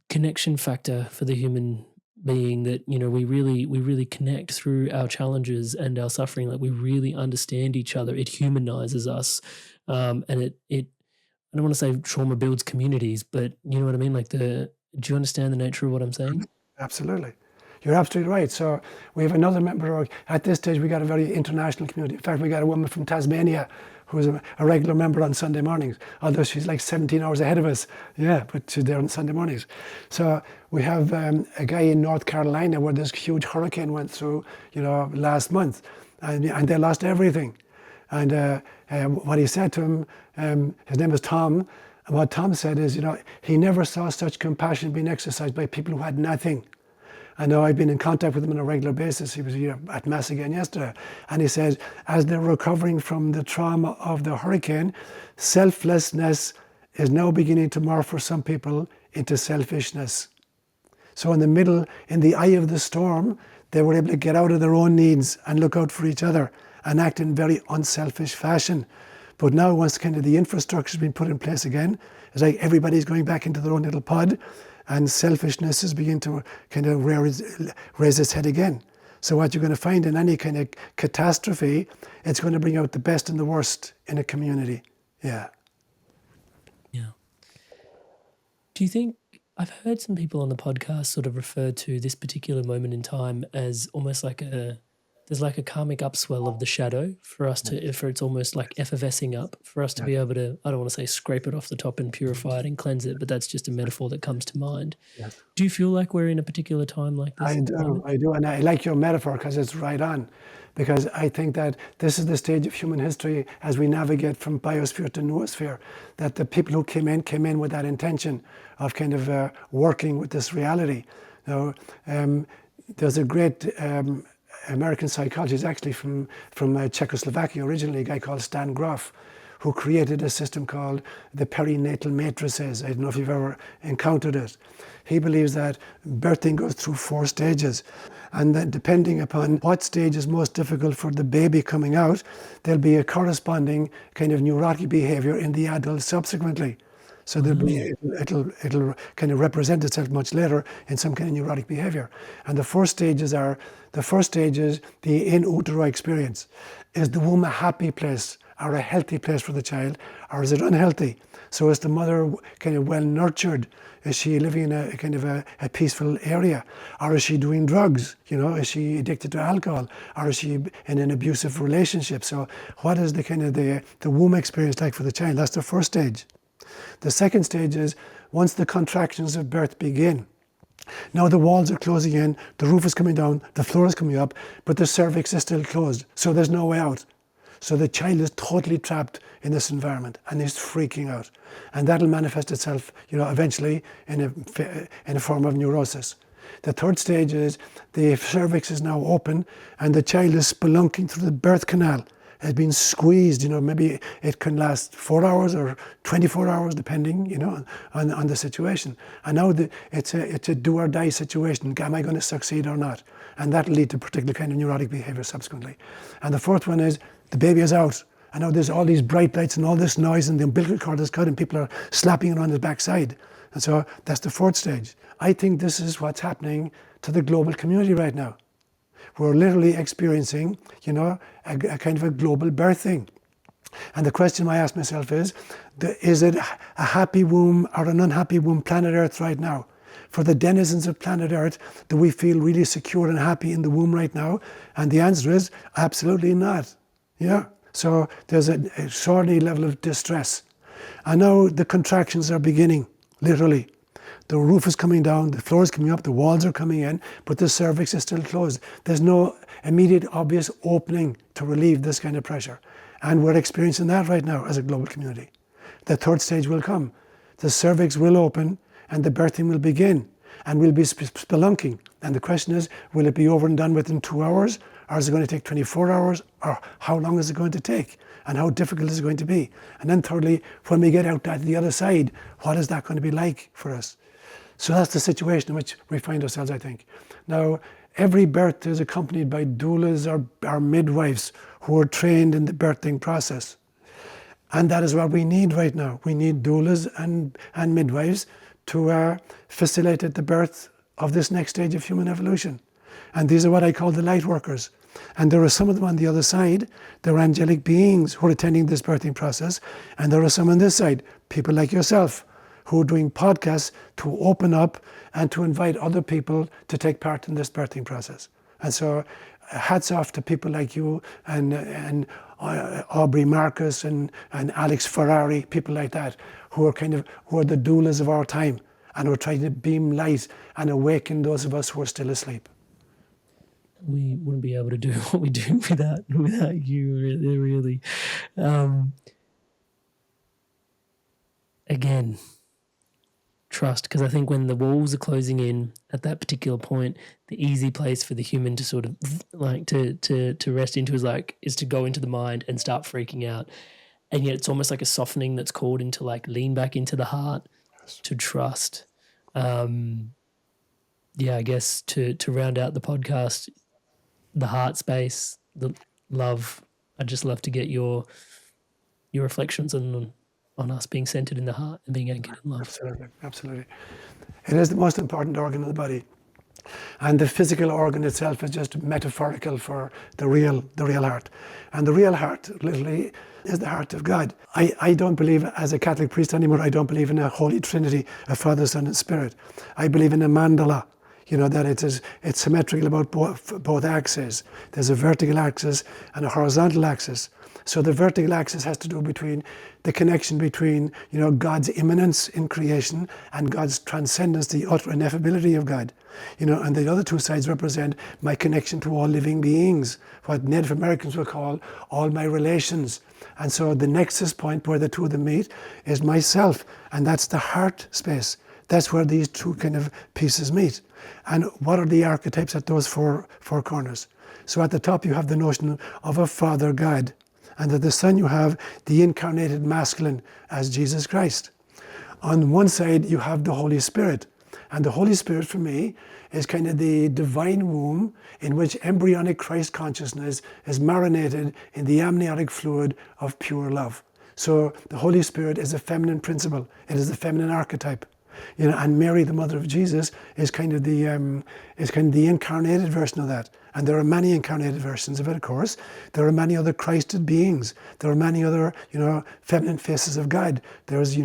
connection factor for the human being that, we really connect through our challenges and our suffering. Like, we really understand each other. It humanizes us. And it I don't want to say trauma builds communities, but you know what I mean? Do you understand the nature of what I'm saying? Absolutely. You're absolutely right. So we have another member. At this stage, we got a very international community. In fact, we got a woman from Tasmania who's a regular member on Sunday mornings, although she's like 17 hours ahead of us. Yeah, but she's there on Sunday mornings. So we have a guy in North Carolina where this huge hurricane went through, last month, and they lost everything. And what he said to him, his name is Tom, and what Tom said is, he never saw such compassion being exercised by people who had nothing. I know I've been in contact with him on a regular basis. He was here at Mass again yesterday. And he said, as they're recovering from the trauma of the hurricane, selflessness is now beginning to morph for some people into selfishness. So in the eye of the storm, they were able to get out of their own needs and look out for each other and act in very unselfish fashion. But now, once kind of the infrastructure's been put in place again, it's like everybody's going back into their own little pod, and selfishness is beginning to kind of raise its head again. So what you're going to find in any kind of catastrophe, it's going to bring out the best and the worst in a community. Yeah. Yeah. Do you think, I've heard some people on the podcast sort of refer to this particular moment in time as almost like a there's like a karmic upswell of the shadow for us to, for it's almost like effervescing up for us to be able to, I don't want to say scrape it off the top and purify it and cleanse it, but that's just a metaphor that comes to mind. Yes. Do you feel like we're in a particular time like this? I do, and I like your metaphor because it's right on. Because I think that this is the stage of human history as we navigate from Biosphere to Noosphere, that the people who came in with that intention of kind of working with this reality. Now, there's a great American psychologist, actually from Czechoslovakia originally, a guy called Stan Grof, who created a system called the perinatal matrices. I don't know if you've ever encountered it. He believes that birthing goes through 4 stages, and that depending upon what stage is most difficult for the baby coming out, there'll be a corresponding kind of neurotic behavior in the adult subsequently. So there'll be, it'll kind of represent itself much later in some kind of neurotic behavior. And the first stage is the in utero experience. Is the womb a happy place or a healthy place for the child, or is it unhealthy? So is the mother kind of well nurtured? Is she living in a kind of a peaceful area? Or is she doing drugs? You know, is she addicted to alcohol? Or is she in an abusive relationship? So what is the kind of the womb experience like for the child? That's the first stage. The second stage is once the contractions of birth begin. Now the walls are closing in, the roof is coming down, the floor is coming up, but the cervix is still closed. So there's no way out. So the child is totally trapped in this environment and is freaking out. And that'll manifest itself, you know, eventually in a form of neurosis. The third stage is the cervix is now open and the child is spelunking through the birth canal. Has been squeezed, you know, maybe it can last 4 hours or 24 hours, depending, you know, on the situation. And now it's a do or die situation. Am I going to succeed or not? And that'll lead to particular kind of neurotic behavior subsequently. And the fourth one is the baby is out. And now there's all these bright lights and all this noise and the umbilical cord is cut and people are slapping it on his backside. And so that's the fourth stage. I think this is what's happening to the global community right now. We're literally experiencing, you know, a kind of a global birthing. And the question I ask myself is it a happy womb or an unhappy womb, planet Earth right now? For the denizens of planet Earth, do we feel really secure and happy in the womb right now? And the answer is absolutely not. Yeah. So there's an extraordinary level of distress. And now the contractions are beginning, literally. The roof is coming down, the floor is coming up, the walls are coming in, but the cervix is still closed. There's no immediate obvious opening to relieve this kind of pressure. And we're experiencing that right now as a global community. The third stage will come. The cervix will open and the birthing will begin. And we'll be spelunking. And the question is, will it be over and done within 2 hours? Or is it going to take 24 hours? Or how long is it going to take? And how difficult is it going to be? And then thirdly, when we get out at the other side, what is that going to be like for us? So that's the situation in which we find ourselves, I think. Now, every birth is accompanied by doulas or midwives who are trained in the birthing process. And that is what we need right now. We need doulas and midwives to facilitate the birth of this next stage of human evolution. And these are what I call the light workers. And there are some of them on the other side. There are angelic beings who are attending this birthing process. And there are some on this side, people like yourself, who are doing podcasts to open up and to invite other people to take part in this birthing process. And so hats off to people like you and Aubrey Marcus and Alex Ferrari, people like that, who are the doulas of our time and who are trying to beam light and awaken those of us who are still asleep. We wouldn't be able to do what we do without you, really. Again, trust, because I think when the walls are closing in at that particular point, the easy place for the human to sort of like to rest into is to go into the mind and start freaking out. And yet it's almost like a softening that's called into like lean back into the heart, to trust. I guess to round out the podcast, the heart space, the love. I'd just love to get your reflections on us being centered in the heart and being anchored in love. Absolutely. It is the most important organ of the body. And the physical organ itself is just metaphorical for the real heart. And the real heart, literally, is the heart of God. I don't believe, as a Catholic priest anymore, I don't believe in a Holy Trinity, a Father, Son, and Spirit. I believe in a mandala. that it's symmetrical about both axes. There's a vertical axis and a horizontal axis. So the vertical axis has to do between the connection between, God's immanence in creation and God's transcendence, the utter ineffability of God. And the other two sides represent my connection to all living beings, what Native Americans will call all my relations. And so the nexus point where the two of them meet is myself, and that's the heart space. That's where these two kind of pieces meet. And what are the archetypes at those four corners? So at the top you have the notion of a Father God, and at the Son you have the incarnated masculine as Jesus Christ. On one side you have the Holy Spirit, and the Holy Spirit for me is kind of the divine womb in which embryonic Christ consciousness is marinated in the amniotic fluid of pure love. So the Holy Spirit is a feminine principle. It is a feminine archetype. And Mary, the mother of Jesus, is kind of the incarnated version of that. And there are many incarnated versions of it, of course. There are many other Christed beings. There are many other, feminine faces of God. There's,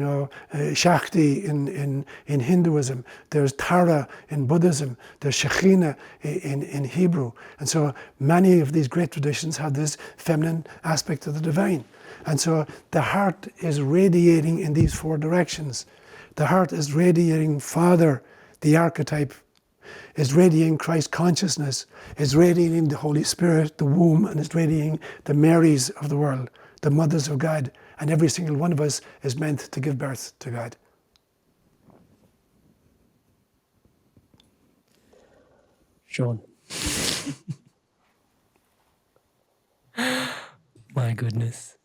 Shakti in Hinduism. There's Tara in Buddhism. There's Shekhinah in Hebrew. And so many of these great traditions have this feminine aspect of the divine. And so the heart is radiating in these four directions. The heart is radiating Father, the archetype, is radiating Christ consciousness, is radiating the Holy Spirit, the womb, and is radiating the Marys of the world, the mothers of God. And every single one of us is meant to give birth to God. Sean. My goodness.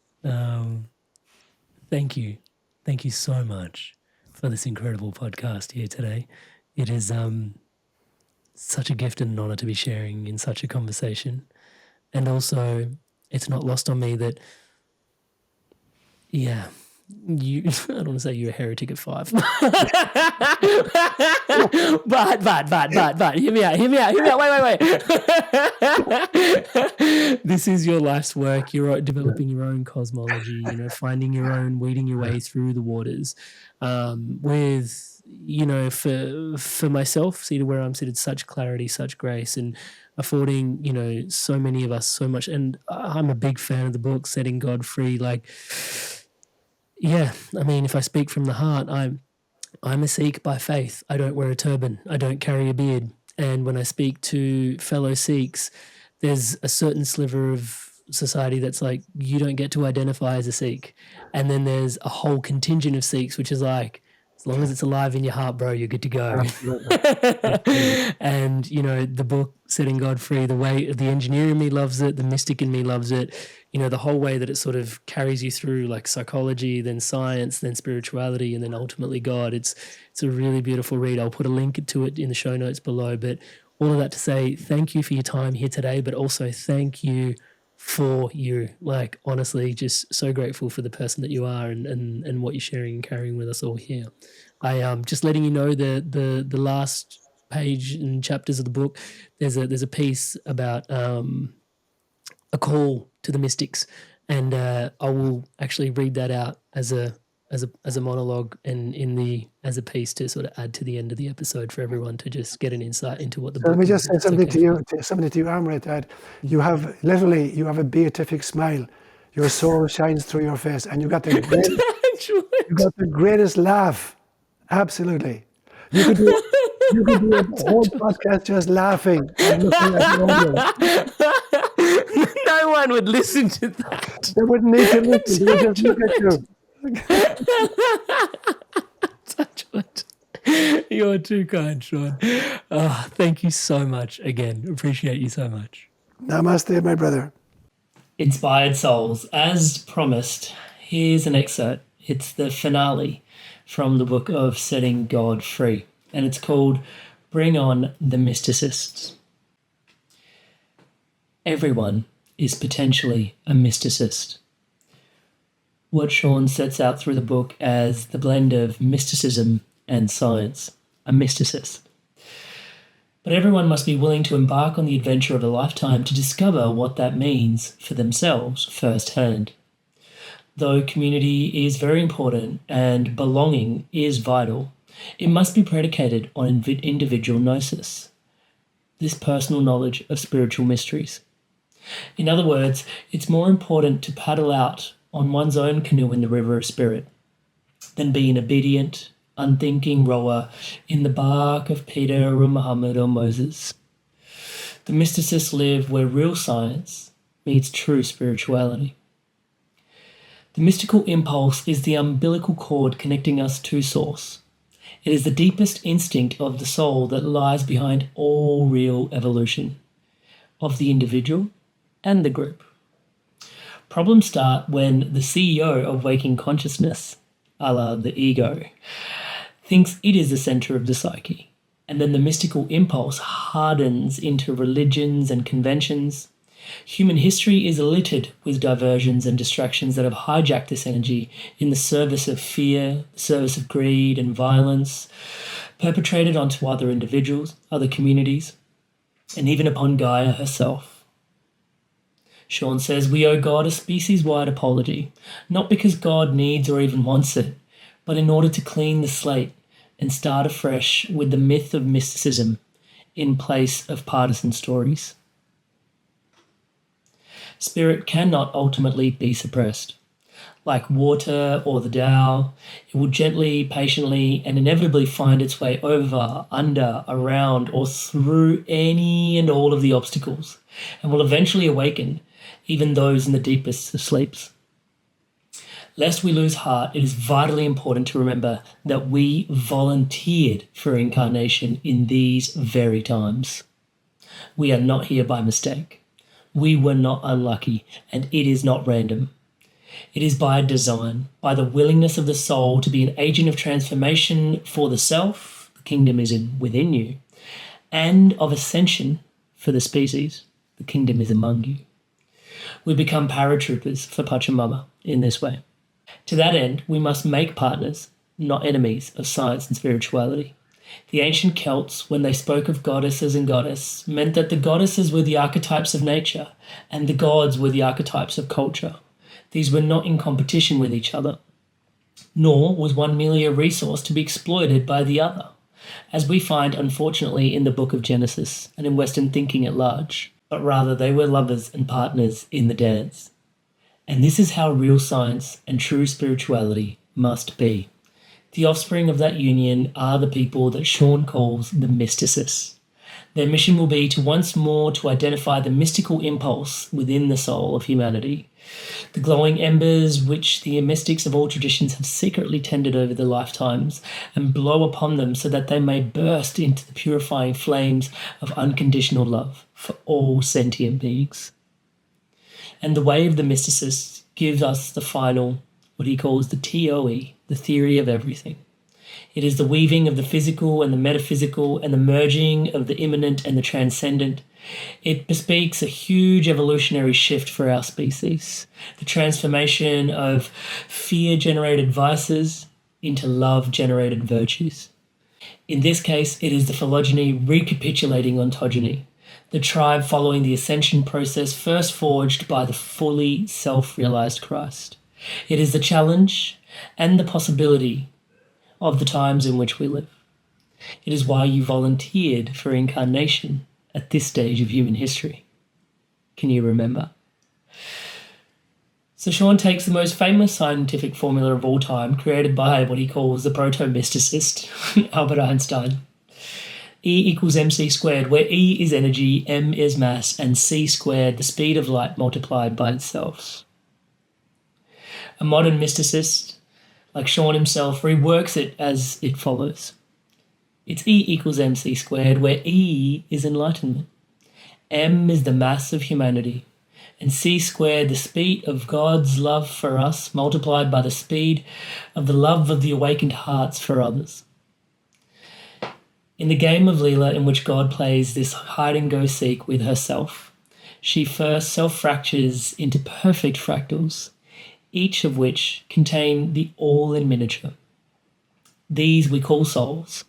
Thank you. Thank you so much for this incredible podcast here today. It is such a gift and an honor to be sharing in such a conversation. And also, it's not lost on me that, I don't want to say you're a heretic at 5. but, hear me out, wait. This is your life's work. You're developing your own cosmology, finding your own, weeding your way through the waters. With, for myself, see to where I'm seated, such clarity, such grace, and affording, so many of us so much. And I'm a big fan of the book, Setting God Free. If I speak from the heart, I'm a Sikh by faith. I don't wear a turban. I don't carry a beard. And when I speak to fellow Sikhs, there's a certain sliver of society that's like, you don't get to identify as a Sikh. And then there's a whole contingent of Sikhs, which is like, as long as it's alive in your heart, bro, you're good to go. And, the book, Setting God Free, the engineer in me loves it, the mystic in me loves it, the whole way that it sort of carries you through like psychology, then science, then spirituality, and then ultimately God. It's a really beautiful read. I'll put a link to it in the show notes below. But all of that to say, thank you for your time here today, but also thank you for you. Like, honestly, just so grateful for the person that you are and what you're sharing and carrying with us all here. I just letting you know the last page and chapters of the book, there's a piece about a call to the mystics, and I will actually read that out as a monologue and as a piece to sort of add to the end of the episode for everyone to just get an insight into what the book is. Let me just say something to you, Amrit, that you have a beatific smile. Your soul shines through your face, and you got the greatest laugh. Absolutely. You could do a whole podcast just laughing and looking at the audience. No one would listen to that. They wouldn't need to listen. They would just look at you. You're too kind, Sean. Thank you so much again. Appreciate you so much. Namaste, my brother. Inspired Souls, as promised, here's an excerpt. It's the finale from the book of Setting God Free, and it's called Bring On the Mysticists. Everyone is potentially a mysticist. What Sean sets out through the book as the blend of mysticism and science, a mysticist. But everyone must be willing to embark on the adventure of a lifetime to discover what that means for themselves firsthand. Though community is very important and belonging is vital, It must be predicated on individual gnosis, this personal knowledge of spiritual mysteries. In other words, it's more important to paddle out on one's own canoe in the river of spirit than be an obedient, unthinking rower in the bark of Peter or Muhammad or Moses. The mysticists live where real science meets true spirituality. The mystical impulse is the umbilical cord connecting us to Source. It is the deepest instinct of the soul that lies behind all real evolution, of the individual and the group. Problems start when the CEO of waking consciousness, a la the ego, thinks it is the center of the psyche, and then the mystical impulse hardens into religions and conventions. Human history is littered with diversions and distractions that have hijacked this energy in the service of fear, the service of greed and violence, perpetrated onto other individuals, other communities, and even upon Gaia herself. Sean says, we owe God a species-wide apology, not because God needs or even wants it, but in order to clean the slate and start afresh with the myth of mysticism in place of partisan stories. Spirit cannot ultimately be suppressed. Like water or the Tao, it will gently, patiently, and inevitably find its way over, under, around, or through any and all of the obstacles, and will eventually awaken, even those in the deepest of sleeps. Lest we lose heart, it is vitally important to remember that we volunteered for incarnation in these very times. We are not here by mistake. We were not unlucky, and it is not random. It is by design, by the willingness of the soul to be an agent of transformation for the self, the kingdom is within you, and of ascension for the species, the kingdom is among you. We become paratroopers for Pachamama in this way. To that end, we must make partners, not enemies, of science and spirituality. The ancient Celts, when they spoke of goddesses and goddess, meant that the goddesses were the archetypes of nature and the gods were the archetypes of culture. These were not in competition with each other, nor was one merely a resource to be exploited by the other, as we find, unfortunately, in the book of Genesis and in Western thinking at large, but rather they were lovers and partners in the dance. And this is how real science and true spirituality must be. The offspring of that union are the people that Sean calls the Mysticists. Their mission will be to once more to identify the mystical impulse within the soul of humanity, the glowing embers which the mystics of all traditions have secretly tended over their lifetimes, and blow upon them so that they may burst into the purifying flames of unconditional love for all sentient beings. And the way of the Mysticists gives us the final, what he calls the TOE, the theory of everything. It is the weaving of the physical and the metaphysical and the merging of the immanent and the transcendent. It bespeaks a huge evolutionary shift for our species, the transformation of fear-generated vices into love-generated virtues. In this case, it is the phylogeny recapitulating ontogeny, the tribe following the ascension process first forged by the fully self-realized Christ. It is the challenge and the possibility of the times in which we live. It is why you volunteered for incarnation at this stage of human history. Can you remember? So Sean takes the most famous scientific formula of all time, created by what he calls the proto-mysticist, Albert Einstein. E equals mc squared, where E is energy, m is mass, and c squared, the speed of light multiplied by itself. A modern mysticist, like Sean himself, reworks it as it follows. It's E equals mc squared, where E is enlightenment, m is the mass of humanity, and c squared, the speed of God's love for us, multiplied by the speed of the love of the awakened hearts for others. In the game of Leela, in which God plays this hide-and-go-seek with herself, she first self-fractures into perfect fractals, each of which contain the all in miniature. These we call souls.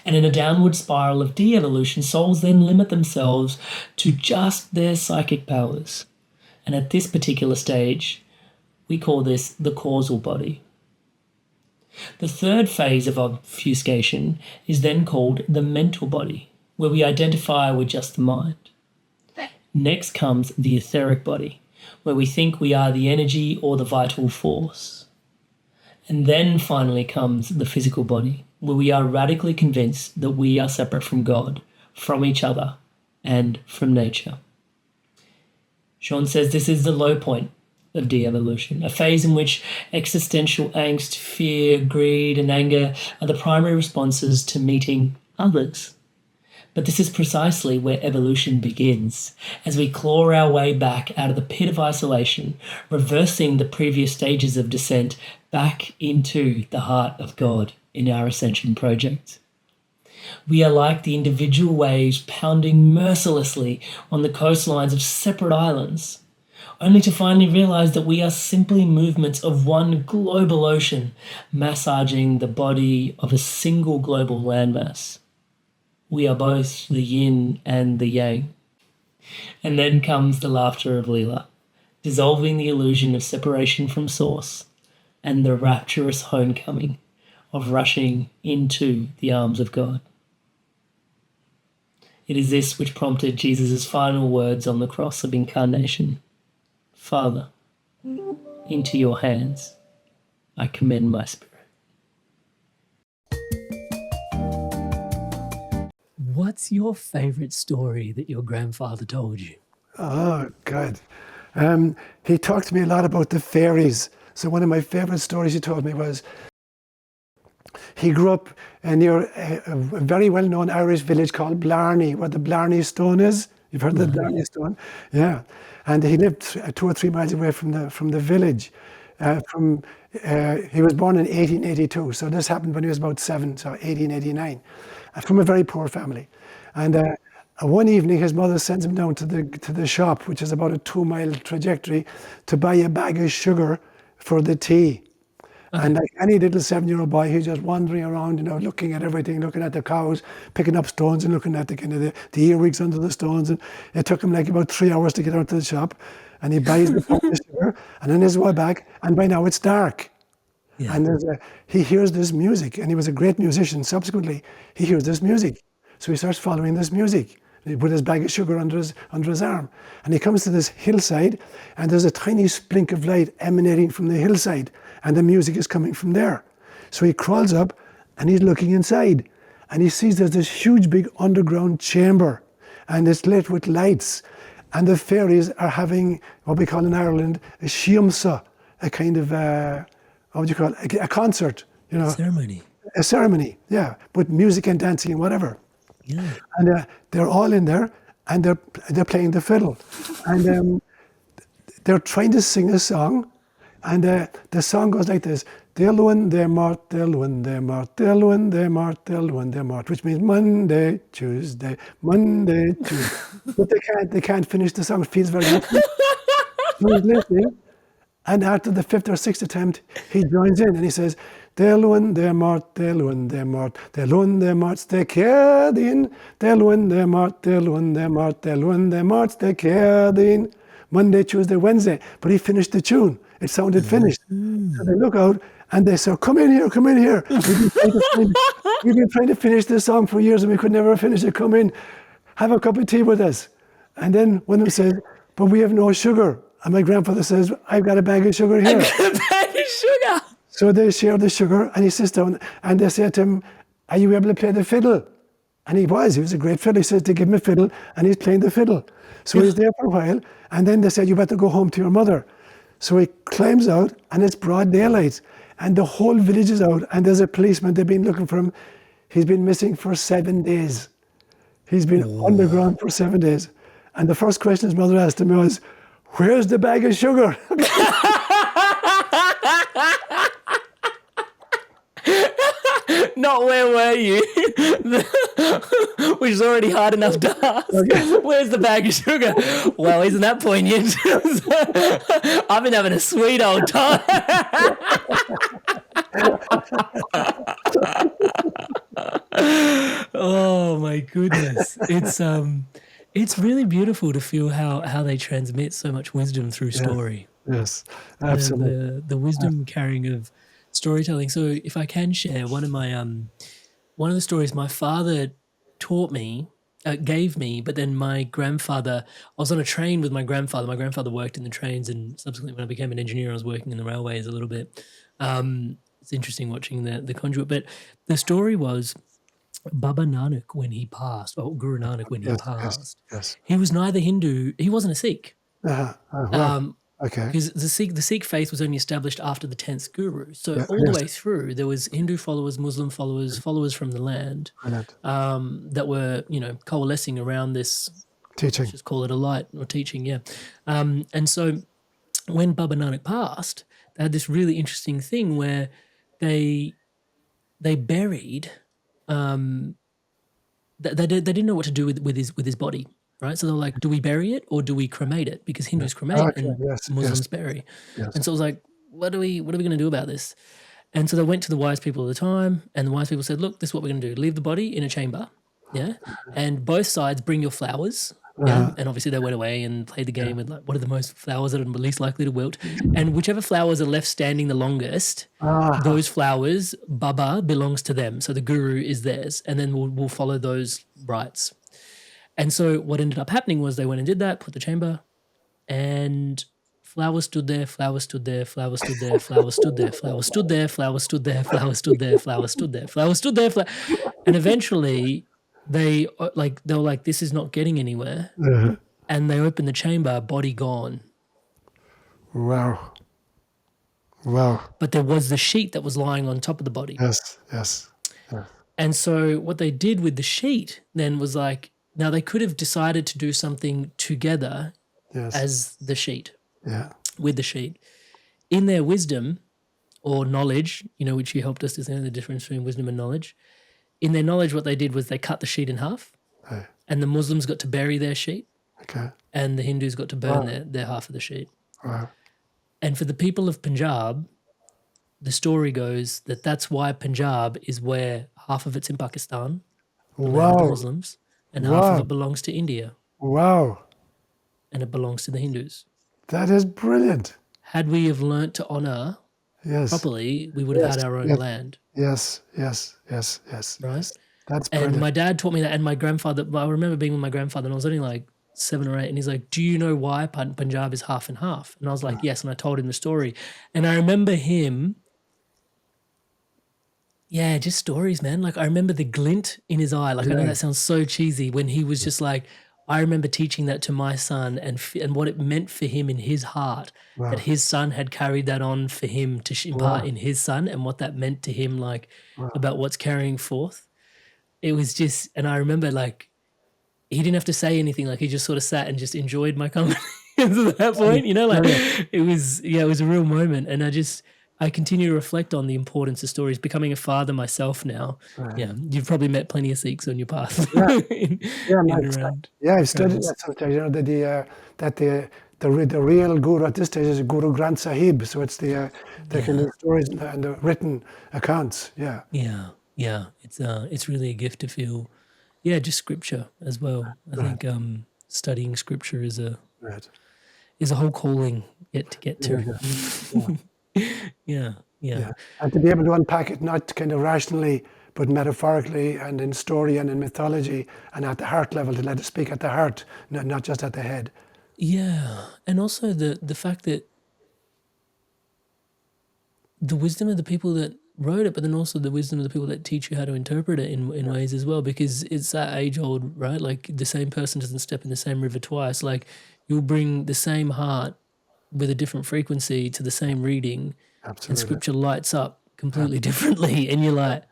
And in a downward spiral of de-evolution, souls then limit themselves to just their psychic powers. And at this particular stage, we call this the causal body. The third phase of obfuscation is then called the mental body, where we identify with just the mind. Next comes the etheric body, where we think we are the energy or the vital force. And then finally comes the physical body, where we are radically convinced that we are separate from God, from each other, and from nature. Sean says this is the low point of de-evolution, a phase in which existential angst, fear, greed, and anger are the primary responses to meeting others. But this is precisely where evolution begins, as we claw our way back out of the pit of isolation, reversing the previous stages of descent back into the heart of God in our ascension project. We are like the individual waves pounding mercilessly on the coastlines of separate islands, only to finally realize that we are simply movements of one global ocean, massaging the body of a single global landmass. We are both the yin and the yang. And then comes the laughter of Leela, dissolving the illusion of separation from source, and the rapturous homecoming of rushing into the arms of God. It is this which prompted Jesus' final words on the cross of incarnation. Father, into your hands I commend my spirit. What's your favourite story that your grandfather told you? Oh, God. He talked to me a lot about the fairies. So one of my favourite stories he told me was he grew up near a very well-known Irish village called Blarney, where the Blarney Stone is. You've heard of the Blarney Stone? Yeah. And he lived 2 or 3 miles away from the village. He was born in 1882, so this happened when he was about 7, so 1889, from a very poor family. And one evening, his mother sends him down to the shop, which is about a 2-mile trajectory, to buy a bag of sugar for the tea. And like any little 7-year-old boy, he's just wandering around, looking at everything, looking at the cows, picking up stones and looking at the earwigs under the stones. And it took him like about 3 hours to get out to the shop. And he buys the pack of sugar, and on his way back, and by now it's dark. Yeah. And he hears this music, and he was a great musician. Subsequently, he hears this music. So he starts following this music with his bag of sugar under his arm. And he comes to this hillside, and there's a tiny splink of light emanating from the hillside, and the music is coming from there. So he crawls up, and he's looking inside, and he sees there's this huge big underground chamber, and it's lit with lights, and the fairies are having what we call in Ireland a shiamsa, a kind of what would you call it? A concert, Ceremony. A ceremony, yeah, with music and dancing and whatever. Yeah. And they're all in there, and they're playing the fiddle, and they're trying to sing a song, and the song goes like this: Delwyn de Mart, Delwyn de Mart, Delwyn de Mart, Delwyn de Mart, which means Monday, Tuesday, Monday, Tuesday. But they can't finish the song. It feels very different. So he's listening, and after the 5th or 6th attempt, he joins in and he says, Delwyn de Mart, Delwyn de Mart, Delwyn de Mart, ste Kerdin, Delwyn de Mart, Delwyn de Mart, Delwyn de Mart, ste Kerdin. Monday, Tuesday, Wednesday. But he finished the tune. It sounded finished. So they look out and they say, come in here, come in here. We've been trying to finish this song for years and we could never finish it. Come in, have a cup of tea with us. And then one of them says, but we have no sugar. And my grandfather says, I've got a bag of sugar here. I've got a bag of sugar. So they share the sugar, and he sits down, and they say to him, are you able to play the fiddle? And he was a great fiddler. He says to give him a fiddle, and he's playing the fiddle. So he's there for a while, and then they said, you better go home to your mother. So he climbs out, and it's broad daylight, and the whole village is out, and there's a policeman. They've been looking for him. He's been missing for 7 days. He's been underground for 7 days. And the first question his mother asked him was, where's the bag of sugar? Not where were you? Which is already hard enough to ask. Okay. Where's the bag of sugar? Well, isn't that poignant? I've been having a sweet old time. Oh my goodness. It's really beautiful to feel how they transmit so much wisdom through story. Yes, absolutely. The wisdom carrying of storytelling. So if I can share one of the stories my father taught me, gave me, but then my grandfather, I was on a train with my grandfather. My grandfather worked in the trains, and subsequently when I became an engineer, I was working in the railways a little bit. It's interesting watching the conduit, but the story was Baba Nanak when he passed, or Guru Nanak when he passed. Yes. He was neither Hindu, he wasn't a Sikh. Wow. Okay. Because the Sikh faith was only established after the 10th guru. So Yeah, all the yes. way through, there was Hindu followers, Muslim followers, followers from the land Brilliant. that were, coalescing around this, Teaching. let's just call it a light or teaching, yeah. And so when Baba Nanak passed, they had this really interesting thing where they buried, they didn't know what to do with his body. Right, so they're like, do we bury it or do we cremate it? Because Hindus cremate and Muslims bury. Yes. And so I was like, what are we going to do about this? And so they went to the wise people of the time, and the wise people said, look, this is what we're going to do: leave the body in a chamber, yeah, and both sides bring your flowers. Yeah, and obviously they went away and played the game with like, what are the most flowers that are least likely to wilt, and whichever flowers are left standing the longest, those flowers, Baba belongs to them, so the guru is theirs, and then we'll follow those rites. And so what ended up happening was they went and did that, put the chamber, and flowers stood there, flowers stood there, flowers stood there, flowers stood there, flowers stood there, flowers stood there, flowers stood there, flowers stood there, flowers stood there, and eventually they were like, this is not getting anywhere. And they opened the chamber, body gone. Wow. But there was the sheet that was lying on top of the body. Yes. And so what they did with the sheet then was like, now they could have decided to do something together as the sheet, with the sheet. In their wisdom or knowledge, which you helped us to know the difference between wisdom and knowledge. In their knowledge, what they did was they cut the sheet in half, and the Muslims got to bury their sheet, and the Hindus got to burn their half of the sheet. Wow. And for the people of Punjab, the story goes that that's why Punjab is where half of it's in Pakistan, the land of the Muslims, and half of it belongs to India. Wow. And it belongs to the Hindus. That is brilliant. Had we have learnt to honour properly, we would have had our own land. Yes. Right? That's brilliant. And my dad taught me that, and my grandfather, I remember being with my grandfather, and I was only like 7 or 8, and he's like, do you know why Punjab is half and half? And I was like, yes, and I told him the story. And I remember him, just stories, man. Like I remember the glint in his eye. Like I know that sounds so cheesy, when he was just like, I remember teaching that to my son and what it meant for him in his heart, that his son had carried that on for him to impart in his son, and what that meant to him, like about what's carrying forth. It was just, and I remember like, he didn't have to say anything. Like he just sort of sat and just enjoyed my company at that point, it was a real moment. And I continue to reflect on the importance of stories. Becoming a father myself now, you've probably met plenty of Sikhs on your path. I've studied that sometimes. That the real guru at this stage is Guru Granth Sahib. So it's the kind of stories and the written accounts. It's really a gift to feel. Just scripture as well. I think studying scripture is a whole calling yet to get to. Yeah. And to be able to unpack it, not kind of rationally, but metaphorically and in story and in mythology and at the heart level, to let it speak at the heart, not just at the head. Yeah. And also the fact that the wisdom of the people that wrote it, but then also the wisdom of the people that teach you how to interpret it in ways as well, because it's that age old, right? Like the same person doesn't step in the same river twice. Like you'll bring the same heart with a different frequency to the same reading, and scripture lights up completely differently, and you're like,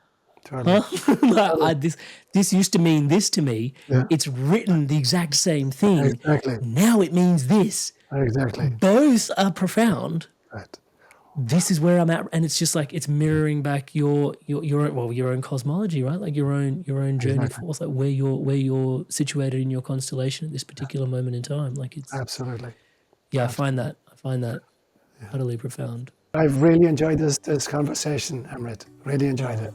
this used to mean this to me. It's written the exact same thing. Now it means this. Both are profound. This is where I'm at, and it's just like it's mirroring back your own cosmology, right? Like your own journey forth, like where you're situated in your constellation at this particular moment in time. Like it's absolutely. I find that utterly profound. I've really enjoyed this conversation, Amrit. Really enjoyed it.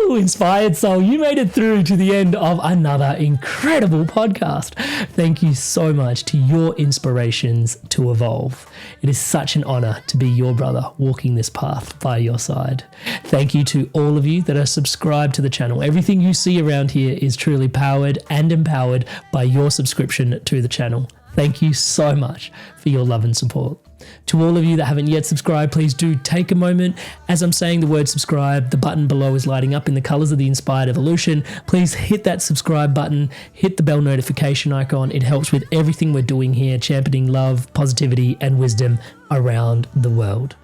Woo! Inspired soul, you made it through to the end of another incredible podcast. Thank you so much to your inspirations to evolve. It is such an honor to be your brother walking this path by your side. Thank you to all of you that are subscribed to the channel. Everything you see around here is truly powered and empowered by your subscription to the channel. Thank you so much for your love and support. To all of you that haven't yet subscribed, please do take a moment. As I'm saying the word subscribe, the button below is lighting up in the colors of the inspired evolution. Please hit that subscribe button, hit the bell notification icon. It helps with everything we're doing here, championing love, positivity, and wisdom around the world.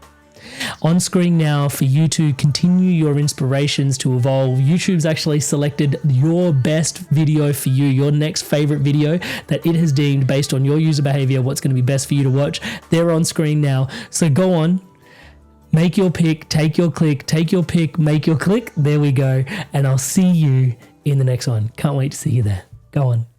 On screen now, for you to continue your inspirations to evolve, YouTube's actually selected your best video for you, your next favorite video that it has deemed based on your user behavior, what's going to be best for you to watch. They're on screen now. So go on, make your pick, take your click, take your pick, make your click. There we go. And I'll see you in the next one. Can't wait to see you there. Go on.